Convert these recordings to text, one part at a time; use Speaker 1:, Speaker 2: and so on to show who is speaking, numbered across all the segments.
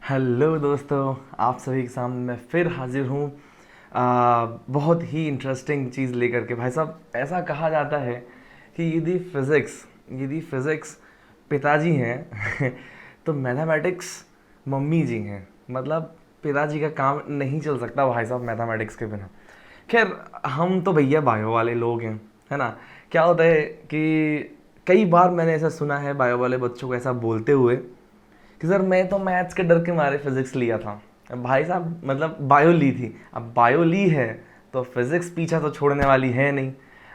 Speaker 1: Hello दोस्तों, आप सभी के सामने मैं फिर हाजिर हूँ। बहुत ही इंटरेस्टिंग चीज़ लेकर के। भाई साहब, ऐसा कहा जाता है कि यदि फिज़िक्स पिताजी हैं तो मैथमेटिक्स मम्मी जी हैं। मतलब पिताजी का काम नहीं चल सकता भाई साहब मैथमेटिक्स के बिना। खैर, हम तो भैया बायो वाले लोग हैं, है ना। क्या होता है कि कई बार मैंने ऐसा सुना है बायो वाले बच्चों को ऐसा बोलते हुए कि सर मैं तो मैथ्स के डर के मारे फिजिक्स लिया था। अब भाई साहब, मतलब बायो ली थी, अब बायो ली है तो फिजिक्स पीछा तो छोड़ने वाली है नहीं,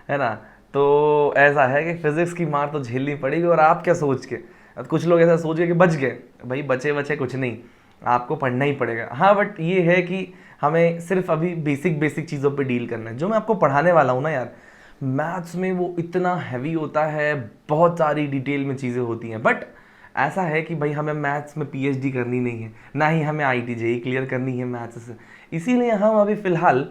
Speaker 1: है ना। तो ऐसा है कि फिजिक्स की मार तो झेलनी पड़ेगी। और आप क्या सोच के, अब कुछ लोग ऐसा सोच के कि बच गए, भाई बचे बचे कुछ नहीं, आपको पढ़ना ही पड़ेगा। हाँ, बट ये है कि हमें सिर्फ अभी बेसिक बेसिक चीज़ों पे डील करना है। जो मैं आपको पढ़ाने वाला हूँ ना यार, मैथ्स में वो इतना हैवी होता है, बहुत सारी डिटेल में चीज़ें होती हैं। बट ऐसा है कि भाई हमें मैथ्स में पीएचडी करनी नहीं है, ना ही हमें आईटी जेई क्लियर करनी है मैथ्स से। इसीलिए हम अभी फ़िलहाल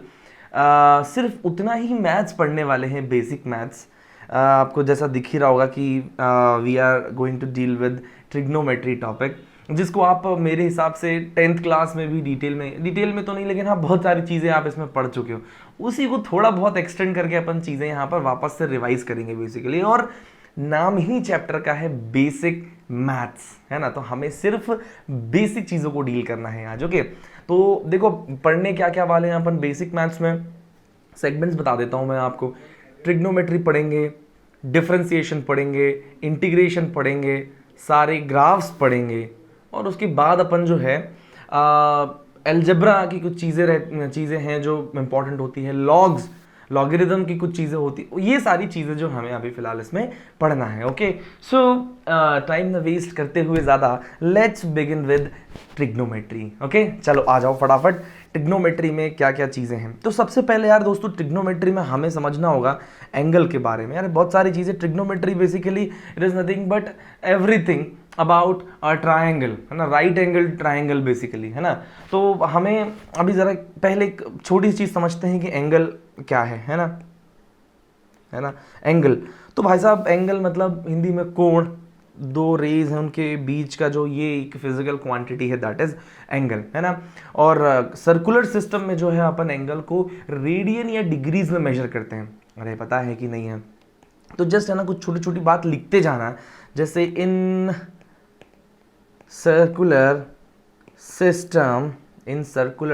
Speaker 1: सिर्फ उतना ही मैथ्स पढ़ने वाले हैं, बेसिक मैथ्स। आपको जैसा दिख ही रहा होगा कि we are going to deal with trigonometry topic, जिसको आप मेरे हिसाब से 10th क्लास में भी डिटेल में तो नहीं, लेकिन हाँ बहुत सारी चीज़ें आप इसमें पढ़ चुके हो। उसी को थोड़ा बहुत एक्सटेंड करके अपन चीज़ें यहाँ पर वापस से रिवाइज करेंगे बेसिकली। और नाम ही चैप्टर का है बेसिक मैथ्स, है ना। तो हमें सिर्फ बेसिक चीज़ों को डील करना है आज। ओके, तो देखो पढ़ने क्या क्या वाले हैं अपन बेसिक मैथ्स में। सेगमेंट्स बता देता हूं मैं आपको। ट्रिग्नोमेट्री पढ़ेंगे, डिफरेंशिएशन पढ़ेंगे, इंटीग्रेशन पढ़ेंगे, सारे ग्राफ्स पढ़ेंगे। और उसके बाद अपन जो है एल्जेब्रा की कुछ चीज़ें हैं जो इंपॉर्टेंट होती है। लॉगरिदम की कुछ चीज़ें होती, ये सारी चीज़ें जो हमें अभी फ़िलहाल इसमें पढ़ना है। ओके, सो टाइम न वेस्ट करते हुए ज़्यादा, let's begin with trigonometry. Okay, चलो आ जाओ फटाफट। ट्रिग्नोमेट्री में क्या क्या चीज़ें हैं, तो सबसे पहले यार दोस्तों ट्रिग्नोमेट्री में हमें समझना होगा एंगल के बारे में। यार बहुत सारी चीज़ें, trigonometry basically it is nothing but everything about a triangle, है ना। राइट एंगल ट्रायंगल बेसिकली, है ना। तो हमें अभी ज़रा पहले एक छोटी सी चीज़ समझते हैं कि एंगल क्या है ना, है ना। एंगल, तो भाई साहब एंगल मतलब हिंदी में कोण। दो रेज हैं उनके बीच का जो ये एक फिजिकल क्वांटिटी है, दैट इज एंगल, है ना। और सर्कुलर सिस्टम में जो है अपन एंगल को रेडियन या डिग्रीज में मेजर करते हैं। अरे पता है कि नहीं है, तो जस्ट है ना कुछ छोटी छोटी बात लिखते जाना है। जैसे in circular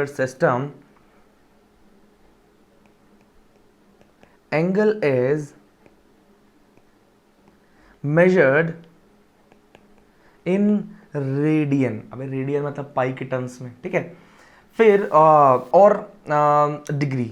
Speaker 1: system angle is measured in radian. अबे रेडियन मतलब पाई के टर्म्स में, ठीक है। फिर और डिग्री,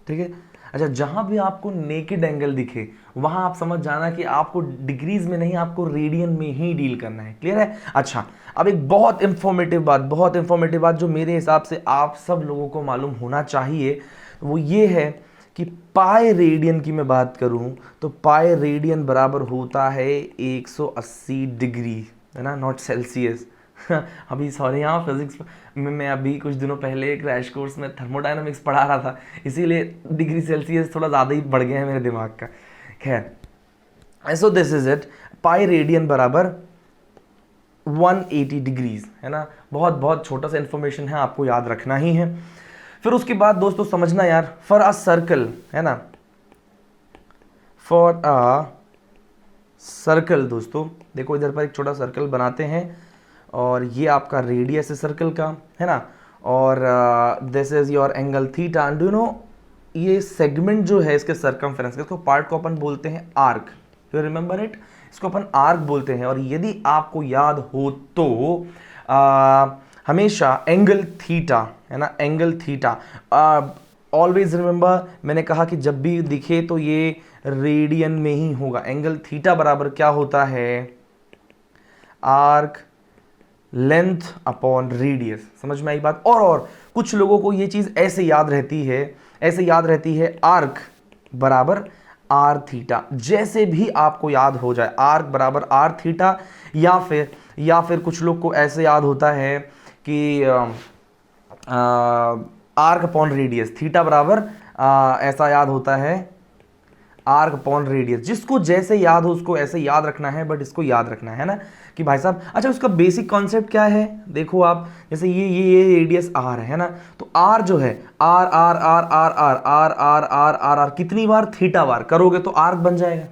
Speaker 1: ठीक है। अच्छा, जहां भी आपको नेकेड एंगल दिखे वहां आप समझ जाना कि आपको डिग्रीज में नहीं, आपको रेडियन में ही डील करना है। क्लियर है। अच्छा, अब एक बहुत इंफॉर्मेटिव बात जो मेरे हिसाब से आप सब लोगों को मालूम होना चाहिए, वो ये है कि पाई रेडियन की मैं बात करूं तो पाई रेडियन बराबर होता है 180 डिग्री, है ना, नॉट सेल्सियस। अभी सॉरी, हाँ फिजिक्स में मैं अभी कुछ दिनों पहले क्रैश कोर्स में थर्मोडायनामिक्स पढ़ा रहा था, इसीलिए डिग्री सेल्सियस थोड़ा ज़्यादा ही बढ़ गया है मेरे दिमाग का। खैर, so this is it, pi radian बराबर 180 डिग्रीज, है ना। बहुत बहुत छोटा सा इंफॉर्मेशन है, आपको याद रखना ही है। फिर उसके बाद दोस्तों समझना यार, फॉर अ सर्कल, है ना, फॉर अ सर्कल। दोस्तों देखो इधर पर एक छोटा सर्कल बनाते हैं और ये आपका रेडियस है सर्कल का, है ना। और this is your angle theta. And you know ये सेगमेंट जो है इसके सर्कमफेरेंस का, इसको पार्ट को अपन बोलते हैं आर्क। यू रिमेंबर इट, इसको अपन आर्क बोलते हैं। और यदि आपको याद हो तो हमेशा एंगल थीटा, है ना, एंगल थीटा ऑलवेज रिमेंबर, मैंने कहा कि जब भी दिखे तो ये रेडियन में ही होगा। एंगल थीटा बराबर क्या होता है, आर्क लेंथ अपॉन रेडियस। समझ में आई बात। और कुछ लोगों को ये चीज ऐसे याद रहती है आर्क बराबर आर थीटा। जैसे भी आपको याद हो जाए, आर्क बराबर आर थीटा, या फिर कुछ लोग को ऐसे याद होता है कि आर्क अपॉन रेडियस, थीटा बराबर ऐसा याद होता है आर्क अपॉन रेडियस। जिसको जैसे याद हो उसको ऐसे याद रखना है, बट इसको याद रखना है ना कि भाई साहब, अच्छा उसका बेसिक कॉन्सेप्ट क्या है, देखो आप, जैसे ये रेडियस आर है ना, तो आर जो है r r r r r r r r r r कितनी बार, थीटा बार करोगे तो आर्क बन जाएगा।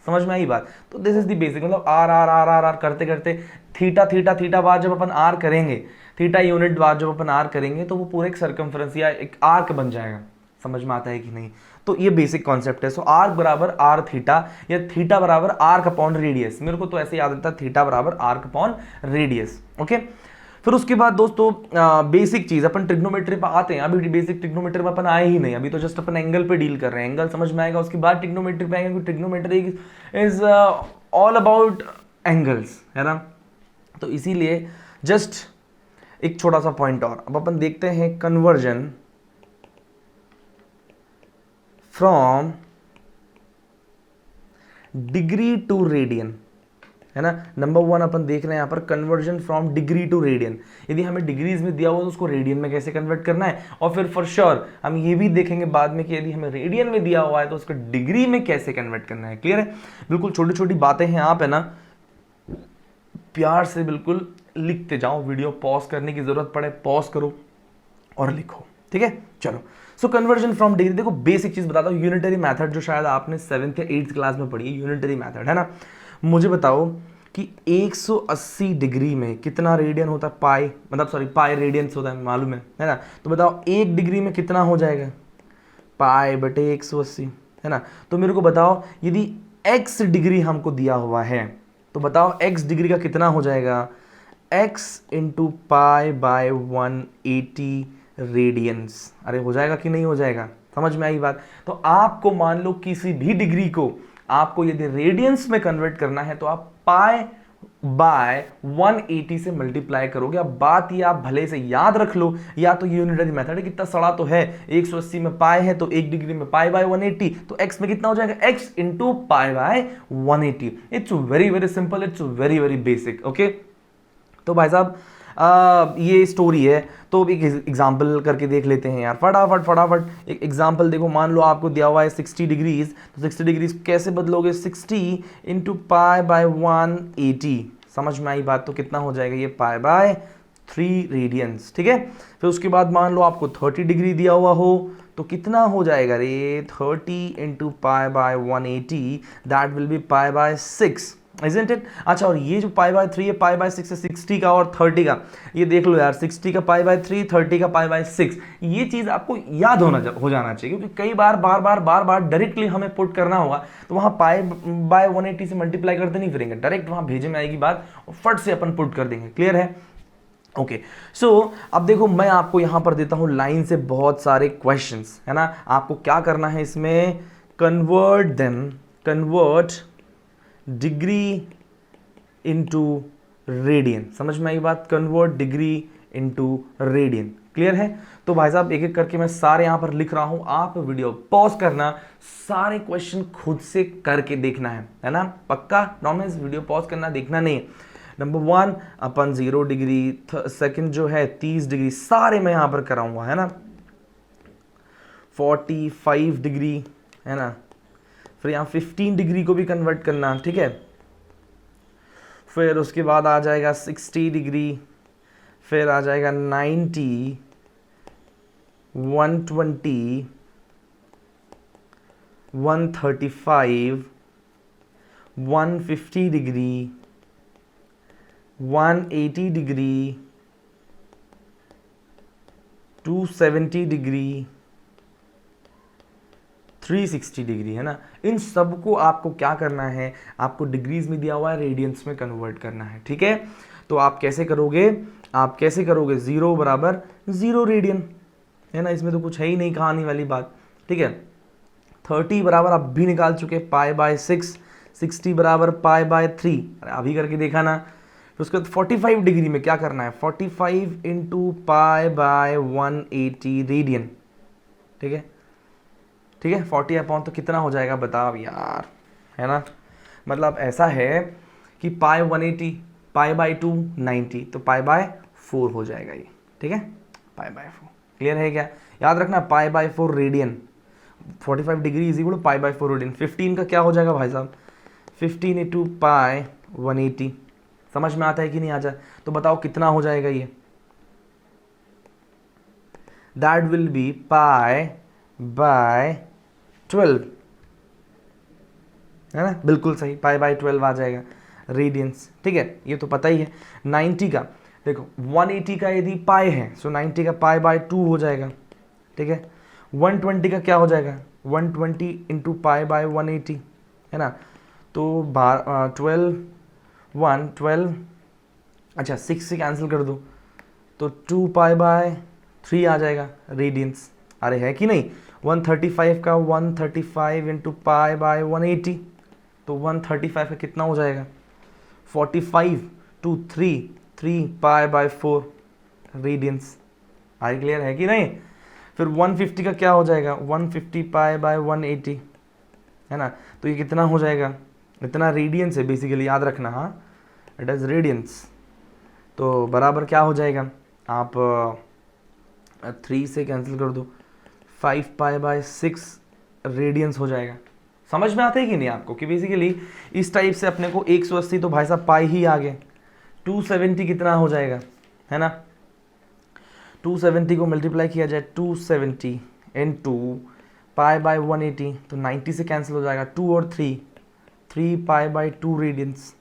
Speaker 1: समझ में आई बात? तो दिस इज द बेसिक, मतलब r r r r r करते करते थीटा थीटा थीटा बार जब अपन आर करेंगे, थीटा यूनिट बार जब अपन आर करेंगे, तो वो पूरे एक सर्कमफ्रेंस या एक आर्क बन जाएगा। समझ में आता है कि नहीं? तो ये बेसिक कॉन्सेप्ट है। सो आर्क बराबर आर थीटा, या थीटा बराबर आर्क अपॉन रेडियस। मेरे को तो ऐसे याद रहता है, थीटा बराबर आर्क अपॉन रेडियस। ओके, फिर उसके बाद दोस्तों बेसिक चीज अपन ट्रिग्नोमेट्री पे आते हैं। अभी बेसिक ट्रिग्नोमेट्री में अपन आए ही नहीं, अभी तो जस्ट अपन एंगल पे डील कर रहे हैं, एंगल समझ में आएगा, उसके बाद ट्रिग्नोमेट्री पे आएंगे। Trigonometry is all about angles, है ना। तो इसीलिए जस्ट एक छोटा सा पॉइंट और, अब अपन देखते हैं conversion from degree to radian, है ना। नंबर 1 अपन देख रहे हैं यहाँ पर conversion from degree to radian. यदि हमें डिग्रीज में दिया हुआ तो उसको रेडियन में कैसे कन्वर्ट करना है, और फिर फॉर श्योर हम ये भी देखेंगे बाद में कि यदि हमें रेडियन में दिया हुआ है तो उसको डिग्री में कैसे कन्वर्ट करना है। क्लियर है? बिल्कुल छोटी छोटी बातें हैं, आप है ना प्यार से बिल्कुल लिखते जाओ, वीडियो पॉज करने की जरूरत पड़े पॉज करो और लिखो, ठीक है। चलो, सो कन्वर्जन फ्रॉम डिग्री, देखो बेसिक चीज बताता हूँ, यूनिटरी मेथड जो शायद आपने 7th या 8th क्लास में पढ़ी है, यूनिटरी मेथड, है ना। मुझे बताओ कि 180 डिग्री में कितना रेडियन होता है, पाई, मतलब सॉरी पाई रेडियंस होता है, मालूम है ना। तो बताओ 1 डिग्री में कितना हो जाएगा, पाई बटे 180, है ना। तो मेरे को बताओ यदि x डिग्री हमको दिया हुआ है तो बताओ x डिग्री का कितना हो जाएगा, x into pi by 180 radians. अरे हो जाएगा कि नहीं हो जाएगा? समझ में आई बात? तो आपको मान लो किसी भी डिग्री को आपको यदि रेडियंस में कन्वर्ट करना है तो आप पाई बाय 180 से मल्टीप्लाई करोगे। अब बात ये आप भले से याद रख लो, या तो यूनिटरी मेथड है, कितना सड़ा तो है, 180 में पाई है तो 1 डिग्री में पाई बाय 180, तो x में कितना हो जाएगा, x into pi by 180। It's very very simple, it's very very basic. Okay, तो भाई साहब ये स्टोरी है, तो एक एग्जाम्पल करके देख लेते हैं यार, फटाफट फटाफट। एक एग्जाम्पल देखो, मान लो आपको दिया हुआ है 60 डिग्रीज, तो 60 डिग्रीज कैसे बदलोगे, 60 इंटू पाई बाय 180। समझ में आई बात? तो कितना हो जाएगा ये, पाई बाय 3 रेडियंस, ठीक है। फिर उसके बाद मान लो आपको 30 डिग्री दिया हुआ हो तो कितना हो जाएगा रे, 30 into pi by 180, that will be pi by 6, isn't it? अच्छा, और ये जो पाई बाय 3 है, पाई बाय 6 है, 60 का और 30 का, ये देख लो यार, 60 का पाई बाय 3, 30 का पाई बाय 6। ये चीज आपको याद हो जाना चाहिए, क्योंकि कई बार बार बार डायरेक्टली हमें पुट करना होगा तो वहां पाई बाय 180 से मल्टीप्लाई करते नहीं फिरेंगे, डायरेक्ट वहां भेजे में आएगी बात और फट से अपन पुट कर देंगे। क्लियर है? ओके, सो अब देखो मैं आपको यहां पर देता हूं लाइन से बहुत सारे क्वेश्चंस, है ना। आपको क्या करना है इसमें, कन्वर्ट डिग्री इनटू रेडियन। समझ में आई बात? Convert degree into radian. Clear है? तो भाई साहब एक एक करके मैं सारे यहां पर लिख रहा हूं, आप वीडियो पॉज करना, सारे क्वेश्चन खुद से करके देखना है ना, पक्का प्रॉमिस, वीडियो पॉज करना, देखना नहीं। नंबर 1 अपन 0 डिग्री, सेकंड जो है 30 डिग्री, सारे मैं यहां पर कराऊंगा, है ना। 45 डिग्री, है ना। फिर यहाँ 15 डिग्री को भी कन्वर्ट करना, ठीक है। फिर उसके बाद आ जाएगा 60 डिग्री, फिर आ जाएगा 90, 120, 135, 150 डिग्री, 180 डिग्री, 270 डिग्री, 360 डिग्री, है ना। इन सबको आपको क्या करना है, आपको डिग्रीज में दिया हुआ है, रेडियंस में कन्वर्ट करना है, ठीक है। तो आप कैसे करोगे, 0 बराबर 0 रेडियन, है ना, इसमें तो कुछ है ही नहीं कहानी वाली बात, ठीक है। 30 बराबर आप भी निकाल चुके, पाई बाय 6, 60 बराबर पाई बाय 3, अभी करके देखा ना। फिर उसके बाद 45 डिग्री में क्या करना है, 45 इंटू पाई बाय 180 रेडियन, ठीक है। 40 अपॉन तो कितना हो जाएगा बताओ यार, है ना। मतलब ऐसा है कि पाई 180, पाई बाय 2 90, तो पाई बाय 4 हो जाएगा ये, ठीक है, पाई बाय 4। क्लियर है क्या? याद रखना pi by 4 radian, 45 degree is equal to pi by 4 radian. 15 का क्या हो जाएगा भाई साहब, 15 इंटू पाई 180। समझ में आता है कि नहीं आ जाए, तो बताओ कितना हो जाएगा ये, that will be pi by 12, है ना, बिल्कुल सही, पाई बाय 12 आ जाएगा रेडियंस। ठीक है, ये तो पता ही है। 90 का देखो, 180 का यदि पाई है सो 90 का पाई बाय 2 हो जाएगा। ठीक है, 120 का क्या हो जाएगा, 120 इंटू पाई बाय 180, है ना, तो 12 अच्छा 6 से कैंसिल कर दो तो 2 पाई बाय 3 आ जाएगा रेडियंस। अरे है कि नहीं, 135 का 135 इंटू पाई बाय 180, तो 135 का कितना हो जाएगा, 45 टू 3 पाई बाय 4 रेडियंस। आई क्लियर है कि नहीं। फिर 150 का क्या हो जाएगा, 150 पाई बाय 180, है ना, तो ये कितना हो जाएगा, इतना रेडियंस है बेसिकली, याद रखना, हाँ इट इज़ रेडियंस। तो बराबर क्या हो जाएगा, आप 3 से कैंसिल कर दो, 5 पाई बाय 6 रेडियंस हो जाएगा। समझ में आता है कि नहीं आपको, कि बेसिकली इस टाइप से अपने को 180 तो भाई साहब पाई ही आ गए, 270 कितना हो जाएगा, है ना, 270 को मल्टीप्लाई किया जाए 270 इंटू पाई बाय 180, तो 90 से कैंसिल हो जाएगा, 2 और 3 पाई बाय 2 रेडियंस।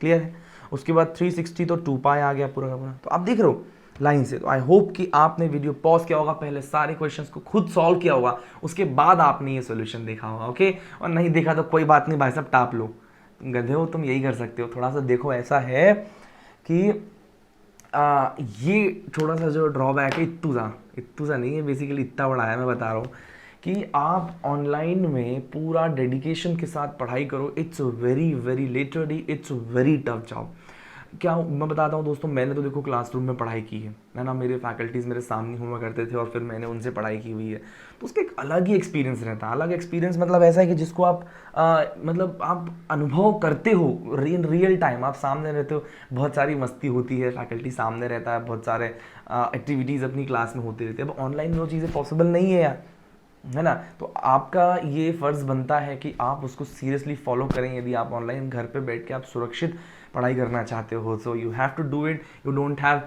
Speaker 1: क्लियर है। उसके बाद 360 तो 2 पाई आ गया पूरा का पूरा। तो आप देख रहे हो लाइन से। तो आई होप कि आपने वीडियो पॉज किया होगा, पहले सारे क्वेश्चंस को खुद सॉल्व किया होगा, उसके बाद आपने ये सोल्यूशन देखा होगा। ओके, और नहीं देखा तो कोई बात नहीं भाई साहब, टाप लो, गधे हो तुम, यही कर सकते हो। थोड़ा सा देखो, ऐसा है कि ये थोड़ा सा जो ड्रॉबैक है, इत्तू सा नहीं है, बेसिकली इतना बड़ा है, मैं बता रहा हूँ कि आप ऑनलाइन में पूरा डेडिकेशन के साथ पढ़ाई करो, it's very very literally it's very tough job. क्या मैं बताता हूँ दोस्तों, मैंने तो देखो क्लासरूम में पढ़ाई की है ना, मेरे फैकल्टीज़ मेरे सामने हुआ करते थे और फिर मैंने उनसे पढ़ाई की हुई है, तो उसका एक अलग ही एक्सपीरियंस रहता है। अलग एक्सपीरियंस मतलब ऐसा है कि जिसको आप मतलब आप अनुभव करते हो इन रियल टाइम, आप सामने रहते हो, बहुत सारी मस्ती होती है, फैकल्टी सामने रहता है, बहुत सारे एक्टिविटीज़ अपनी क्लास में होते रहते हैं। अब ऑनलाइन वो चीज़ें पॉसिबल नहीं है यार, है ना। तो आपका ये फ़र्ज़ बनता है कि आप उसको सीरियसली फॉलो करें। यदि आप ऑनलाइन घर पे बैठ के आप सुरक्षित पढ़ाई करना चाहते हो, so you have to do it, you don't have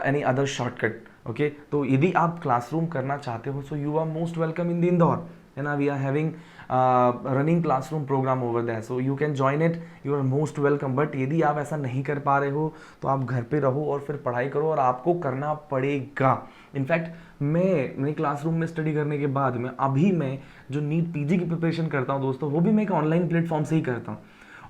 Speaker 1: any other shortcut. Okay, तो यदि आप क्लासरूम करना चाहते हो, so you are most welcome in the Indore, है ना। We are having running classroom program over that, so you can join it, you are most welcome. But यदि आप ऐसा नहीं कर पा रहे हो तो आप घर पे रहो और फिर पढ़ाई करो, और आपको करना पड़ेगा। इनफैक्ट मैं क्लासरूम में स्टडी करने के बाद मैं जो नीट पीजी की प्रिपरेशन करता हूँ दोस्तों, वो भी मैं एक ऑनलाइन प्लेटफॉर्म से ही करता हूँ।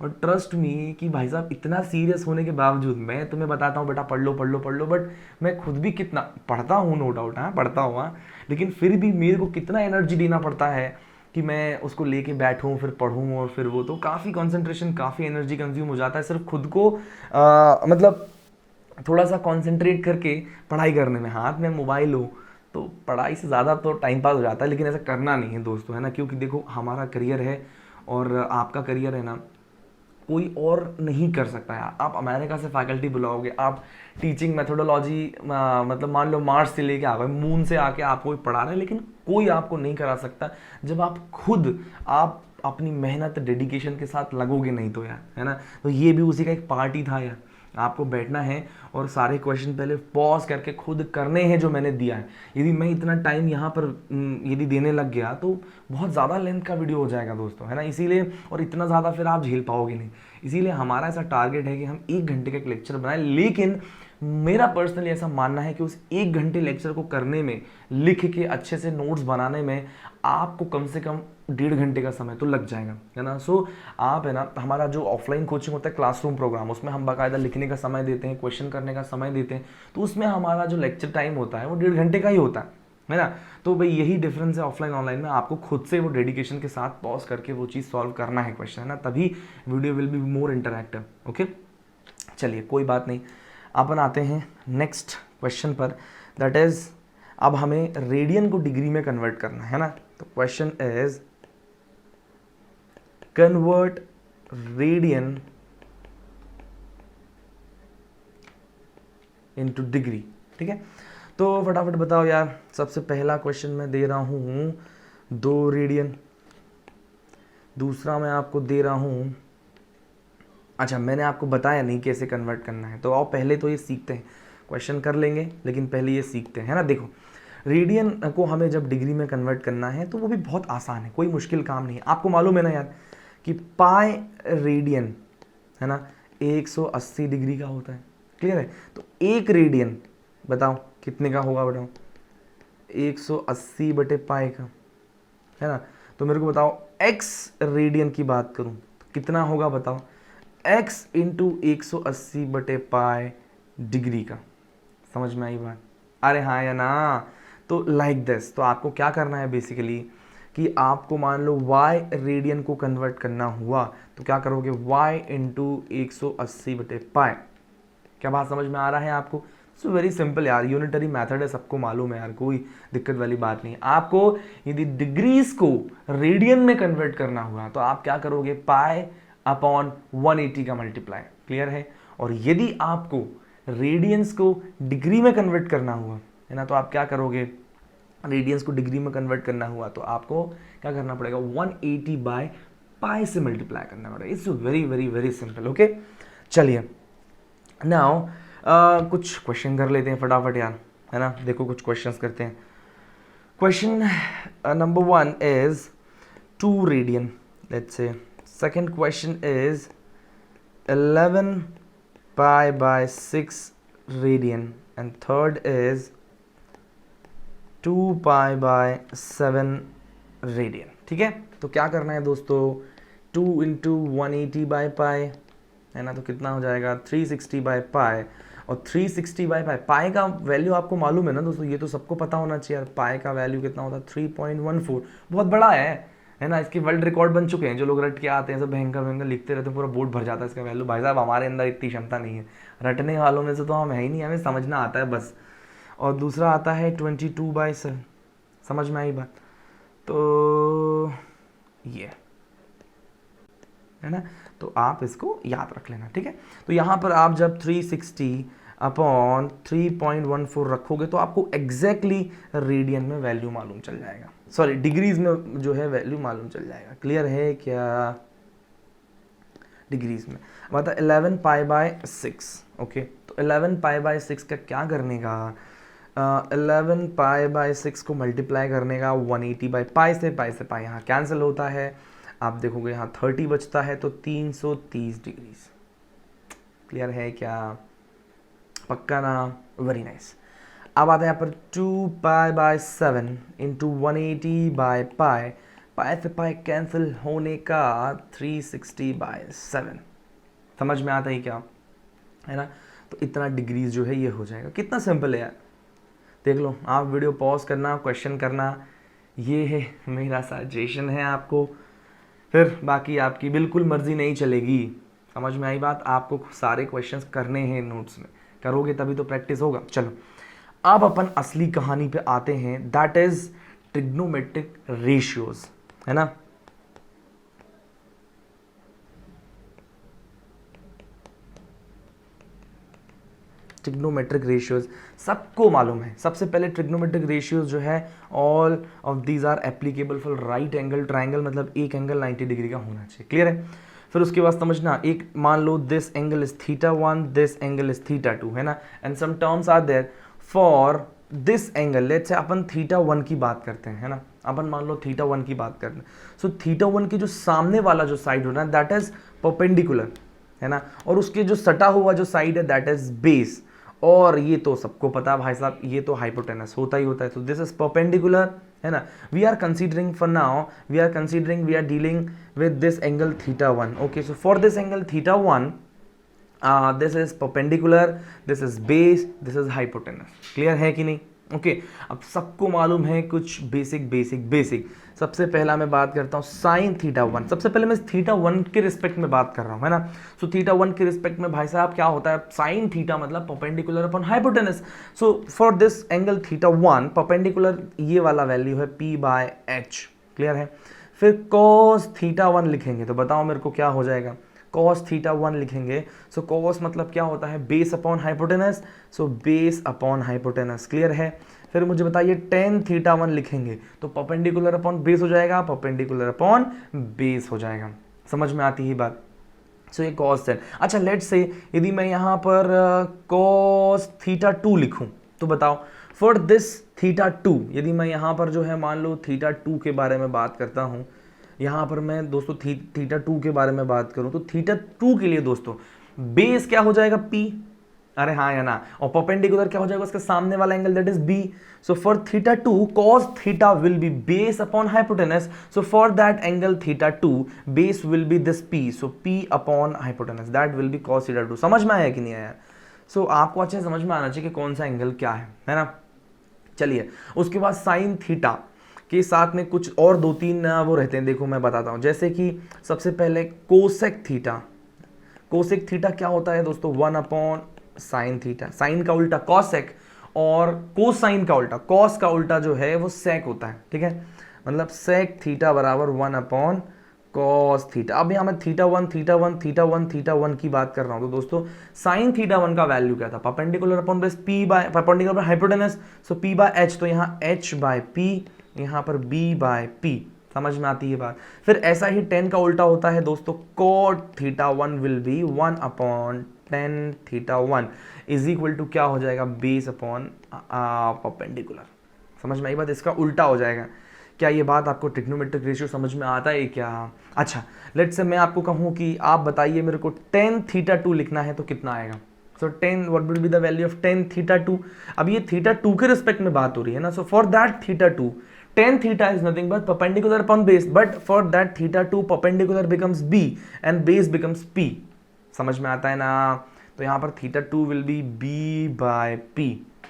Speaker 1: और ट्रस्ट मी कि भाई साहब, इतना सीरियस होने के बावजूद मैं तुम्हें बताता हूँ बेटा पढ़ लो पढ़ लो पढ़ लो, बट मैं खुद भी कितना पढ़ता हूँ, नो डाउट, हाँ पढ़ता हूँ, हाँ, लेकिन फिर भी मेरे को कितना एनर्जी देना पड़ता है कि मैं उसको लेके बैठूँ, फिर पढ़ूँ, और फिर वो तो काफ़ी कंसंट्रेशन, काफ़ी एनर्जी कंज्यूम हो जाता है सिर्फ खुद को मतलब थोड़ा सा कंसंट्रेट करके पढ़ाई करने में। हाथ में मोबाइल हो तो पढ़ाई से ज़्यादा तो टाइम पास हो जाता है, लेकिन ऐसा करना नहीं है दोस्तों, है ना। क्योंकि देखो, हमारा करियर है और आपका करियर है ना, कोई और नहीं कर सकता है। आप अमेरिका से फैकल्टी बुलाओगे, आप टीचिंग मेथोडोलॉजी मतलब मान लो मार्स से लेके आ गए, मून से आके आपको कोई पढ़ा रहे हैं, लेकिन कोई आपको नहीं करा सकता जब आप खुद आप अपनी मेहनत डेडिकेशन के साथ लगोगे नहीं तो यार, है ना। तो ये भी उसी का एक पार्ट ही था यार। आपको बैठना है और सारे क्वेश्चन पहले पॉज करके खुद करने हैं जो मैंने दिया है। यदि मैं इतना टाइम यहाँ पर यदि देने लग गया तो बहुत ज़्यादा लेंथ का वीडियो हो जाएगा दोस्तों, है ना। इसीलिए, और इतना ज़्यादा फिर आप झेल पाओगे नहीं। इसीलिए हमारा ऐसा टारगेट है कि हम 1 घंटे का एक लेक्चर बनाएं, लेकिन मेरा पर्सनली ऐसा मानना है कि उस 1 घंटे लेक्चर को करने में, लिख के अच्छे से नोट्स बनाने में आपको कम से कम 1.5 घंटे का समय तो लग जाएगा, है ना। सो आप, है ना, हमारा जो ऑफलाइन कोचिंग होता है क्लासरूम प्रोग्राम, उसमें हम बाकायदा लिखने का समय देते हैं, क्वेश्चन करने का समय देते हैं, तो उसमें हमारा जो लेक्चर टाइम होता है वो 1.5 घंटे का ही होता है ना। तो भाई यही डिफरेंस है ऑफलाइन ऑनलाइन में। आपको खुद से वो डेडिकेशन के साथ पॉज करके वो चीज़ सॉल्व करना है क्वेश्चन, है ना, तभी video will be more interactive. Okay, चलिए कोई बात नहीं, अपन आते हैं नेक्स्ट क्वेश्चन पर, दैट इज अब हमें रेडियन को डिग्री में कन्वर्ट करना है ना। तो question is convert radian into degree. ठीक है, तो फटाफट बताओ यार, सबसे पहला क्वेश्चन मैं दे रहा हूँ 2 रेडियन। दूसरा मैं आपको दे रहा हूँ, अच्छा मैंने आपको बताया नहीं कैसे कन्वर्ट करना है, तो आओ पहले तो ये सीखते हैं। क्वेश्चन कर लेंगे लेकिन पहले ये सीखते हैं, है ना। देखो रेडियन को हमें जब डिग्री में कन्वर्ट करना है तो वो भी बहुत आसान है, कोई मुश्किल काम नहीं है। आपको मालूम है ना यार कि पाई रेडियन, है ना, 180 डिग्री का होता है। क्लियर है। तो 1 रेडियन बताओ कितने का होगा, बताओ 180 बटे पाई का, है ना। तो मेरे को बताओ x रेडियन की बात करूं तो कितना होगा, बताओ x इंटू 180 बटे पाई डिग्री का। समझ में आई बात? अरे हाँ या ना। तो लाइक दिस, तो आपको क्या करना है बेसिकली कि आपको मान लो y रेडियन को कन्वर्ट करना हुआ तो क्या करोगे, y इंटू 180 बटे पाई। क्या बात समझ में आ रहा है आपको? सो वेरी सिंपल यार, यूनिटरी मेथड है, सबको मालूम है यार, कोई दिक्कत वाली बात नहीं। आपको यदि डिग्रीज को रेडियन में कन्वर्ट करना हुआ तो आप क्या करोगे, पाई अपॉन 180 का मल्टीप्लाई। क्लियर है। और यदि आपको रेडियंस को डिग्री में कन्वर्ट करना हुआ, है ना, तो आप क्या करोगे, रेडियंस को डिग्री में कन्वर्ट करना हुआ तो आपको क्या करना पड़ेगा, 180 बाय पाई से मल्टीप्लाई करना पड़ेगा। It's very very very simple. Okay चलिए नाउ कुछ क्वेश्चन कर लेते हैं फटाफट यार, है ना। देखो कुछ क्वेश्चंस करते हैं। Question number 1 is 2 radian, let's say. Second question is 11 pi by 6 radian and third is 2 pi by 7 radian। ठीक है। तो क्या करना है दोस्तों, 2 इंटू 180 बाई पाई, है ना, तो कितना हो जाएगा 360 बाई पाई। और 360 बाई पाई, पाई का वैल्यू आपको मालूम है ना दोस्तों, ये तो सबको पता होना चाहिए। पाई का वैल्यू कितना होता है 3.14, बहुत बड़ा है ना। इसके वर्ल्ड रिकॉर्ड बन चुके हैं, जो लोग रट के आते हैं सब भयंकर भयंकर लिखते रहते हैं, पूरा बोर्ड भर जाता है इसका वैल्यू। भाई साहब हमारे अंदर इतनी क्षमता नहीं है, रटने वालों में से तो हम है ही नहीं, हमें समझना आता है बस। और दूसरा आता है 22/7, समझ में आई बात? तो ये है ना, तो आप इसको याद रख लेना। ठीक है। तो यहाँ पर आप जब 360 अपॉन 3.14 रखोगे तो आपको एग्जैक्टली रेडियन में वैल्यू मालूम चल जाएगा, सॉरी डिग्रीज में जो है वैल्यू मालूम चल जाएगा। क्लियर है क्या? डिग्रीज में मतलब 11 पाई बाय 6। ओके, तो 11 पाई बाय 6 का क्या करने का, 11 पाई बाय 6 को मल्टीप्लाई करने का 180 बाई पाई से पाई यहाँ कैंसिल होता है। आप देखोगे यहाँ 30 बचता है तो 330 डिग्रीज। क्लियर है क्या? पक्का ना? Very nice. अब आता है यहाँ पर 2 pi by 7 into 180 by pi, pi से पाई कैंसिल होने का 360 बाय 7। समझ में आता है क्या, है ना। तो इतना डिग्रीज जो है ये हो जाएगा। कितना सिंपल है यार, देख लो। आप वीडियो पॉज करना, क्वेश्चन करना, ये है मेरा सजेशन है आपको। फिर बाकी आपकी बिल्कुल मर्जी नहीं चलेगी। समझ में आई बात? आपको सारे क्वेश्चंस करने हैं नोट्स में, करोगे तभी तो प्रैक्टिस होगा। चलो अब अपन असली कहानी पे आते हैं, दैट इज ट्रिग्नोमेट्रिक रेशियोज, है ना। ट्रिग्नोमेट्रिक रेशियोज सबको मालूम है। सबसे पहले ट्रिग्नोमेट्रिक रेशियोज जो है, all of these are applicable for right angle triangle, मतलब एक एंगल 90 डिग्री का होना चाहिए। क्लियर है। फिर उसके बाद समझना, एक मान लो this angle is θ1, this angle is θ2, है ना, and some terms are there for this angle. Let's say अपन θ1 की बात करते हैं, है ना, अपन मान लो θ1 की बात करते हैं। सो θ1 की जो सामने वाला जो साइड होना है दैट इज परपेंडिकुलर, है ना, और उसके जो सटा हुआ जो साइड है दैट इज बेस। और ये तो सबको पता है भाई साहब, ये तो हाइपोटेनस होता ही होता है। तो दिस इज परपेंडिकुलर, है ना। We are considering for now, we are dealing with this angle θ1। Okay, so for this angle θ1 this is perpendicular, this is base, this is hypotenuse. Clear है कि नहीं? ओके, अब सबको मालूम है कुछ बेसिक। सबसे पहला मैं बात करता हूँ साइन θ1। सबसे पहले मैं θ1 के रिस्पेक्ट में बात कर रहा हूँ, है ना। सो θ1 के रिस्पेक्ट में भाई साहब क्या होता है, साइन थीटा मतलब perpendicular upon hypotenuse. So for this angle θ1 perpendicular ये वाला वैल्यू है p/h। क्लियर है। फिर cos θ1 लिखेंगे तो बताओ मेरे को क्या हो जाएगा, cos θ1 लिखेंगे। सो cos मतलब क्या होता है, base upon hypotenuse, so base upon hypotenuse. Clear है। फिर मुझे बताइए टेन थीटा वन लिखेंगे तो परपेंडिकुलर अपॉन बेस हो जाएगा, परपेंडिकुलर अपॉन बेस हो जाएगा। समझ में आती है बात? सो ये कॉस है। अच्छा लेट्स से यदि मैं यहाँ पर कॉस थीटा टू लिखूँ तो बताओ फॉर दिस थीटा टू, यदि मैं यहाँ पर जो है मान लो थीटा टू के बारे में बात करता हूँ, यहाँ पर मैं दोस्तों थीटा टू के बारे में बात करूँ तो थीटा टू के लिए दोस्तों बेस क्या हो जाएगा P, अरे हाँ या ना, और परपेंडिकुलर क्या हो जाएगा उसके सामने वाला angle that is B। So for theta two cos theta will be base upon hypotenuse, so for that angle theta two base will B this P, so P upon hypotenuse that will be cos theta two. समझ में आया कि नहीं आया? सो आपको अच्छे से समझ में आना चाहिए कि कौन सा एंगल क्या है ना। चलिए उसके बाद साइन थीटा के साथ में कुछ और दो तीन वो रहते हैं, देखो मैं बताता हूँ। जैसे कि सबसे पहले कोसेक थीटा, कोसेक थीटा क्या होता है दोस्तों, one upon sine theta, sine का उल्टा कॉसेक और कोसाइन का उल्टा, कॉस का उल्टा जो है वो सेक होता है, ठीक है, मतलब सेक थीटा बराबर वन अपॉन कॉस थीटा। अब यहाँ मैं theta one theta one theta one theta one की बात कर रहा हूँ तो दोस्तों साइन थीटा वन का वैल्यू क्या था, perpendicular upon base P by perpendicular by hypotenuse, so P by H, तो यहाँ H बाय P, यहाँ पर B बाय P। समझ में आती है बात? फिर ऐसा ही टेन का उल्टा होता है दोस्तों, cot theta one will be one upon tan theta one is equal to क्या हो जाएगा, बेस अपॉन परपेंडिकुलर। समझ में आई बात? इसका उल्टा हो जाएगा। क्या ये बात आपको ट्रिग्नोमेट्रिक रेशियो समझ में आता है क्या? अच्छा लेट्स से मैं आपको कहूँ कि आप बताइए मेरे को टेन थीटा टू लिखना है तो कितना आएगा। So tan what will be the value of tan theta two. अब ये थीटा टू के रिस्पेक्ट में बात हो रही है ना, so for that theta two tan theta is nothing but perpendicular upon base, but for that theta 2 perpendicular becomes B and base becomes P। समझ में आता है ना? तो यहाँ पर theta 2 will be B by P,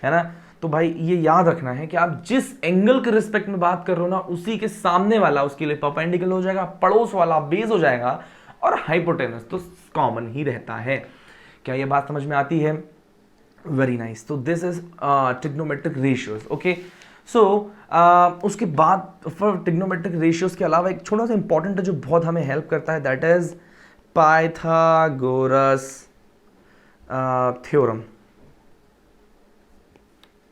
Speaker 1: है ना। तो भाई ये याद रखना है कि आप जिस एंगल के रिस्पेक्ट में बात कर रहे हो ना उसी के सामने वाला उसके लिए परपेंडिकुलर हो जाएगा, पड़ोस वाला बेस हो जाएगा, और हाइपोटेनस तो कॉमन ही रहता है। क्या ये बात समझ में आती है? Very nice. तो this is trigonometric ratios. Okay so उसके बाद फॉर ट्रिग्नोमेट्रिक रेशियोज के अलावा एक छोटा सा इंपॉर्टेंट है जो बहुत हमें हेल्प करता है, दैट इज पाइथागोरस थ्योरम।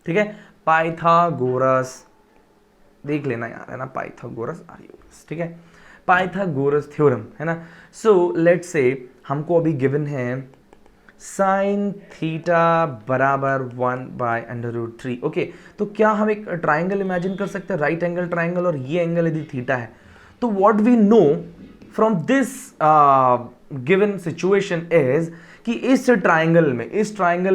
Speaker 1: ठीक है, पाइथागोरस देख लेना यार, है ना, पाइथागोरस आर्योगस, ठीक है, पाइथागोरस थ्योरम, है ना। सो लेट्स से हमको अभी गिवन है साइन थीटा बराबर 1 बाय अंडर रूट 3। ओके, तो क्या हम एक ट्राइंगल इमेजिन कर सकते हैं, राइट एंगल ट्राइंगल, और ये एंगल यदि थीटा है तो what we know from this given situation is कि इस ट्राइंगल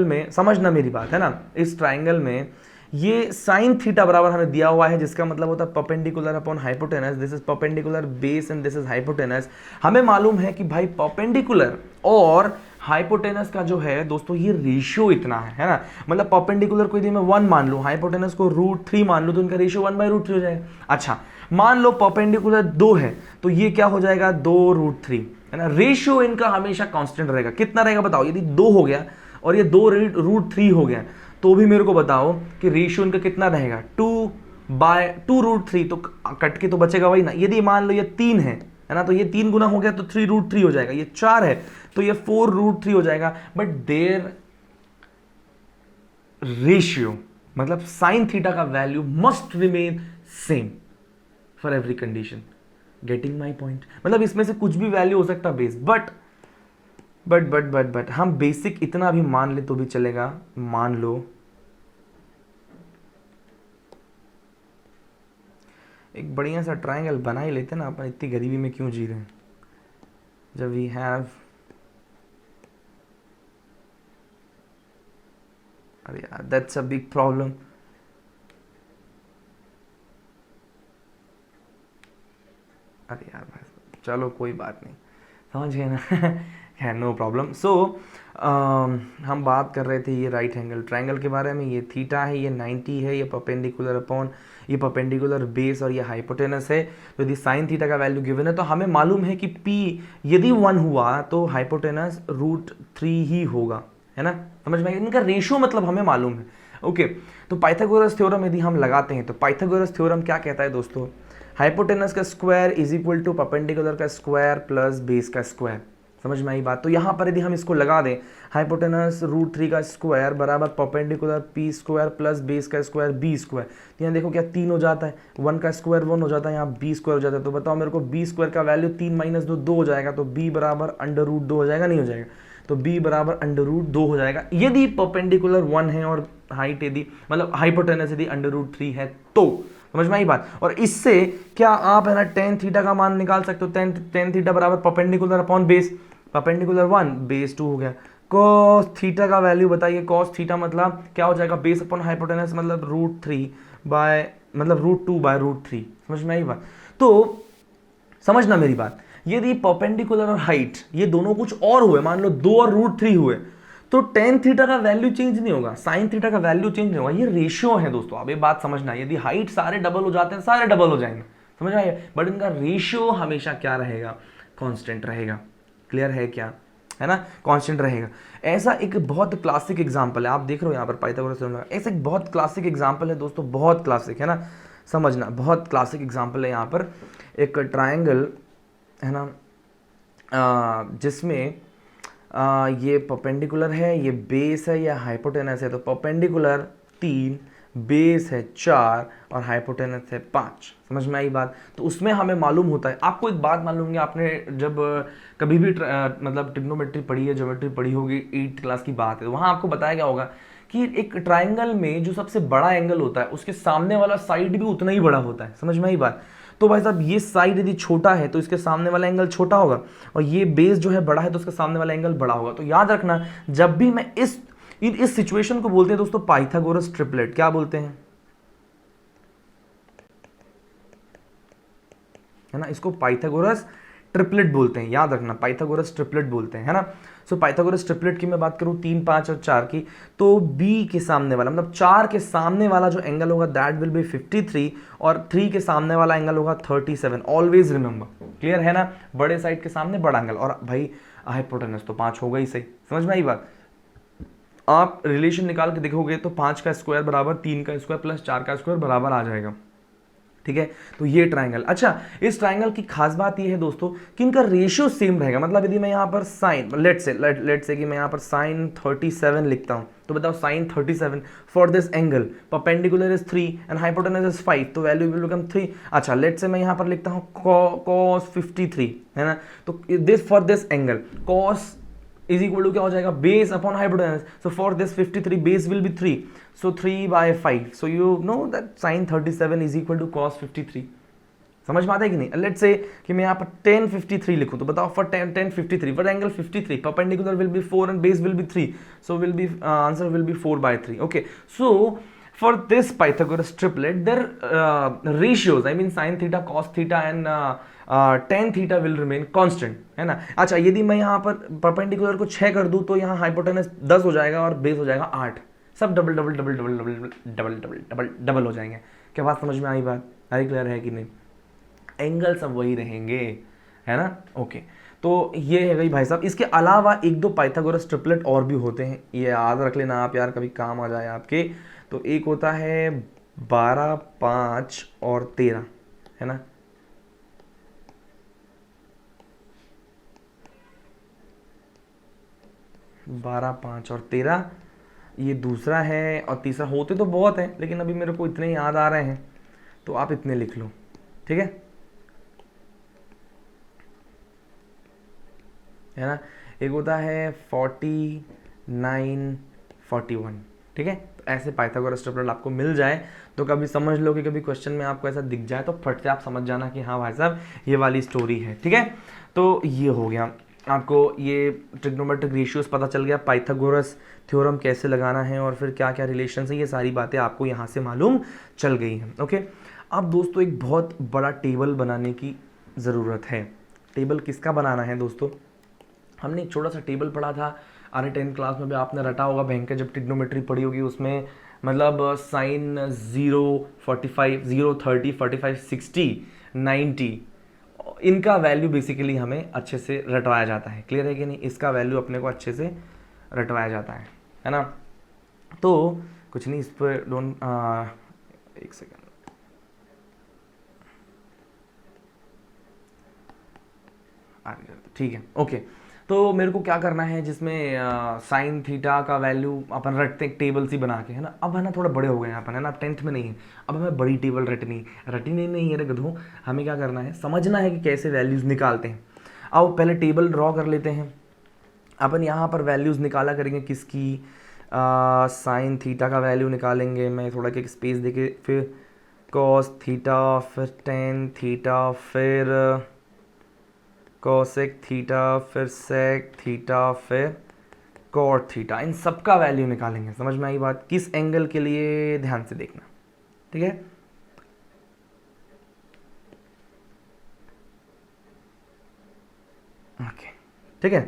Speaker 1: में समझना मेरी बात, है ना, इस ट्राइंगल में ये साइन थीटा बराबर हमें दिया हुआ है, जिसका मतलब होता है perpendicular upon hypotenuse, this is perpendicular base and this is hypotenuse. हमें मालूम है कि भाई परपेंडिकुलर और हाइपोटेनस का जो है दोस्तों ये रेशियो इतना है ना, मतलब परपेंडिकुलर को यदि मैं 1 मान लूं, हाइपोटेनस को √3 मान लूं, तो इनका रेशियो 1/√3 हो जाएगा। अच्छा मान लो परपेंडिकुलर 2 है तो ये क्या हो जाएगा, 2√3, है ना। रेशियो इनका हमेशा कांस्टेंट रहेगा। कितना रहेगा बताओ, यदि 2 हो गया और ये 2√3 हो गया तो भी मेरे को बताओ कि रेशियो इनका कितना रहेगा, 2/2√3, तो कट के तो बचेगा वही ना। यदि मान लो ये 3 है ना, तो ये 3 गुना हो गया तो 3√3 हो जाएगा, ये 4 है तो ये 4√3 हो जाएगा। बट देयर रेशियो मतलब साइन थीटा का value must remain same for every condition. Getting my point? मतलब इसमें से कुछ भी वैल्यू हो सकता है बेस, बट हम बेसिक इतना भी मान ले तो भी चलेगा। मान लो एक बढ़िया सा ट्राइंगल बना ही लेते ना, अपन इतनी गरीबी में क्यों जी रहे हैं जब वी हैव, अरे यार दैट्स अ बिग प्रॉब्लम। अरे यार भाई चलो कोई बात नहीं, समझ गए ना है, नो प्रॉब्लम। सो हम बात कर रहे थे ये राइट एंगल ट्राइंगल के बारे में, ये थीटा है, ये 90 है, ये परपेंडिकुलर अपॉन ये परपेंडिकुलर बेस और ये हाइपोटेनस है। तो यदि साइन थीटा का वैल्यू गिवन है तो हमें मालूम है कि P यदि 1 हुआ तो हाइपोटेनस √3 ही होगा, है ना। समझ में, इनका रेशियो मतलब हमें मालूम है। ओके तो पाइथागोरस थ्योरम यदि हम लगाते हैं तो पाइथागोरस थ्योरम क्या कहता है दोस्तों, हाइपोटेनस का square is equal to perpendicular का स्क्वायर प्लस बेस का स्क्वायर। समझ में आई बात। तो यहाँ पर यदि हम इसको लगा दें, हाइपोटेनस √3 का स्क्वायर बराबर perpendicular P square plus base का स्क्वायर बी स्क्वायर, तो यहाँ देखो क्या 3 हो जाता है, 1 का स्क्वायर 1 हो जाता है, यहाँ बी स्क्वायर हो जाता है। तो बताओ मेरे को बी स्क्वायर का वैल्यू 3 - 2 2 हो जाएगा, तो बी बराबर √2 हो जाएगा, नहीं हो जाएगा, तो b बराबर √2 हो जाएगा यदि परपेंडिकुलर 1 है और हाइट यदि मतलब हाइपोटेनस यदि √3 है तो। समझ में आई बात। और इससे क्या आप है ना टेन थीटा का मान निकाल सकते हो, टेन थीटा बराबर perpendicular upon base, perpendicular 1 base 2 हो गया। कॉस थीटा का वैल्यू बताइए, कॉस थीटा मतलब क्या हो जाएगा, बेस अपॉन हाइपोटेनस मतलब √3 बाय मतलब √2 बाय √3। समझ में आई बात। तो समझना मेरी बात, यदि परपेंडिकुलर और हाइट ये दोनों कुछ और हुए, मान लो 2 और √3 हुए, तो टेन थीटा का वैल्यू चेंज नहीं होगा, साइन थीटा का वैल्यू चेंज नहीं होगा। ये रेशियो है दोस्तों, आप ये बात समझना, यदि हाइट सारे डबल हो जाते हैं, सारे डबल हो जाएंगे, समझ आए, बट इनका रेशियो हमेशा क्या रहेगा, कांस्टेंट रहेगा। क्लियर है क्या, है ना, कांस्टेंट रहेगा। ऐसा एक बहुत क्लासिक एग्जांपल है, आप देख रहे हो यहाँ पर पाइथागोरस थ्योरम, ऐसा एक बहुत क्लासिक एग्जांपल है दोस्तों, बहुत क्लासिक है ना, समझना, बहुत क्लासिक एग्जांपल है। यहाँ पर एक ट्रायंगल है ना, जिसमें ये परपेंडिकुलर है, ये बेस है, या हाइपोटेनस है। तो परपेंडिकुलर 3, बेस है 4 और हाइपोटेनस है 5। समझ में आई बात। तो उसमें हमें मालूम होता है, आपको एक बात मालूम होगी, आपने जब कभी भी मतलब ट्रिग्नोमेट्री पढ़ी है, ज्योमेट्री पढ़ी होगी, 8th क्लास की बात है, तो वहाँ आपको बताया गया होगा कि एक ट्राइंगल में जो सबसे बड़ा एंगल होता है उसके सामने वाला साइड भी उतना ही बड़ा होता है। समझ में आई बात। तो भाई साहब ये साइड यदि छोटा है तो इसके सामने वाला एंगल छोटा होगा, और ये बेस जो है बड़ा है तो उसके सामने वाला एंगल बड़ा होगा। तो याद रखना, जब भी मैं इस सिचुएशन को बोलते हैं दोस्तों पाइथागोरस ट्रिपलेट। क्या बोलते हैं, है ना, इसको पाइथागोरस ट्रिपलेट बोलते हैं, याद रखना, पाइथागोरस ट्रिपलेट बोलते हैं, है ना। सो पाइथागोरस ट्रिपलेट की मैं बात करूं 3, 5 और 4 की, तो बी के सामने वाला मतलब 4 के सामने वाला जो एंगल होगा दैट विल बी 53, और 3 के सामने वाला एंगल होगा 37। ऑलवेज रिमेंबर, क्लियर है ना, बड़े साइड के सामने बड़ा एंगल, और भाई हाइपोटेनस तो 5 होगा ही, सही, समझ में आई बात। आप रिलेशन निकाल के देखोगे तो 5 का स्क्वायर बराबर 3 का स्क्वायर प्लस 4 का स्क्वायर बराबर आ जाएगा, ठीक है। तो ये ट्राइंगल, अच्छा इस ट्राइंगल की खास बात ये है दोस्तों कि इनका रेशियो सेम रहेगा। मतलब यदि मैं यहाँ पर साइन लेट से कि मैं यहाँ पर साइन 37 लिखता हूँ, तो बताओ sine 37 for this angle perpendicular is 3 and hypotenuse is 5, तो वैल्यू विल बिकम 3। अच्छा लेट से मैं यहाँ पर लिखता हूँ cos 53, है ना, तो this for this angle cos is equal to क्या हो जाएगा, base upon hypotenuse. So for this 53 base will be 3, so 3/5, so you know that sin 37 is equal to cos 53। समझ में आता है कि नहीं। लेट्स से कि मैं यहाँ पर tan 53 लिखूं, तो बताओ for tan 53 for angle 53 perpendicular will be 4 and base will be 3, so will be answer will be 4/3। Okay, so for this Pythagoras triplet their ratios, I mean sin theta, cos theta and tan theta will remain constant, है ना। अच्छा यदि मैं यहाँ पर perpendicular को 6 कर दूं तो यहाँ हाइपोटेनस 10 हो जाएगा और बेस हो जाएगा 8, सब double double double double double double double double double हो जाएंगे। क्या बात समझ में आई बात, अरे क्लियर है कि नहीं, एंगल सब वही रहेंगे, है ना। ओके, तो ये है गई भाई साहब। इसके अलावा 1-2 पाइथागोरस ट्रिपलेट और भी होते हैं, ये याद रख लेना आप यार, कभी काम आ जाए आपके। तो एक होता है 12, 5 और 13, है ना, 12, 5 और 13, ये दूसरा है, और तीसरा होते तो बहुत है लेकिन अभी मेरे को इतने याद आ रहे हैं, तो आप इतने लिख लो, ठीक है ना। एक होता है 49, 41, ठीक है। तो ऐसे पाइथागोरस ट्रिपलेट आपको मिल जाए तो कभी समझ लो कि कभी क्वेश्चन में आपको ऐसा दिख जाए तो फट से आप समझ जाना कि हाँ भाई साहब ये वाली स्टोरी है, ठीक है। तो ये हो गया, आपको ये ट्रिग्नोमेट्रिक रेशियोज पता चल गया, पाइथागोरस थ्योरम कैसे लगाना है और फिर क्या क्या रिलेशन है, ये सारी बातें आपको यहाँ से मालूम चल गई हैं। ओके, अब दोस्तों एक बहुत बड़ा टेबल बनाने की ज़रूरत है। टेबल किसका बनाना है दोस्तों, हमने एक छोटा सा टेबल पढ़ा था अरे 10th क्लास में भी आपने रटा होगा, बैंक जब ट्रिग्नोमेट्री पढ़ी होगी उसमें, मतलब साइन 0, 45, 0, 30, 45, 60, 90, इनका वैल्यू बेसिकली हमें अच्छे से रटवाया जाता है। क्लियर है कि नहीं, इसका वैल्यू अपने को अच्छे से रटवाया जाता है ना। तो कुछ नहीं, इस पर डोंट, एक सेकेंड, ठीक है। ओके, तो मेरे को क्या करना है, जिसमें साइन थीटा का वैल्यू अपन रटते एक टेबल सी बना के, है ना। अब है ना थोड़ा बड़े हो गए हैं अपन, है ना, 10th में नहीं है, अब हमें बड़ी टेबल रटनी नहीं है रे गधों। हमें क्या करना है, समझना है कि कैसे वैल्यूज़ निकालते हैं। अब पहले टेबल ड्रॉ कर लेते हैं अपन। यहाँ पर वैल्यूज़ निकाला करेंगे किसकी, साइन थीटा का वैल्यू निकालेंगे। मैं थोड़ा क्या स्पेस देके, फिर कॉस थीटा, फिर टेन थीटा, फिर कोसेक थीटा, फिर सेक थीटा, फिर कॉट थीटा। इन सब का वैल्यू निकालेंगे। समझ में आई बात? किस एंगल के लिए, ध्यान से देखना, ठीक है। ओके, ठीक है।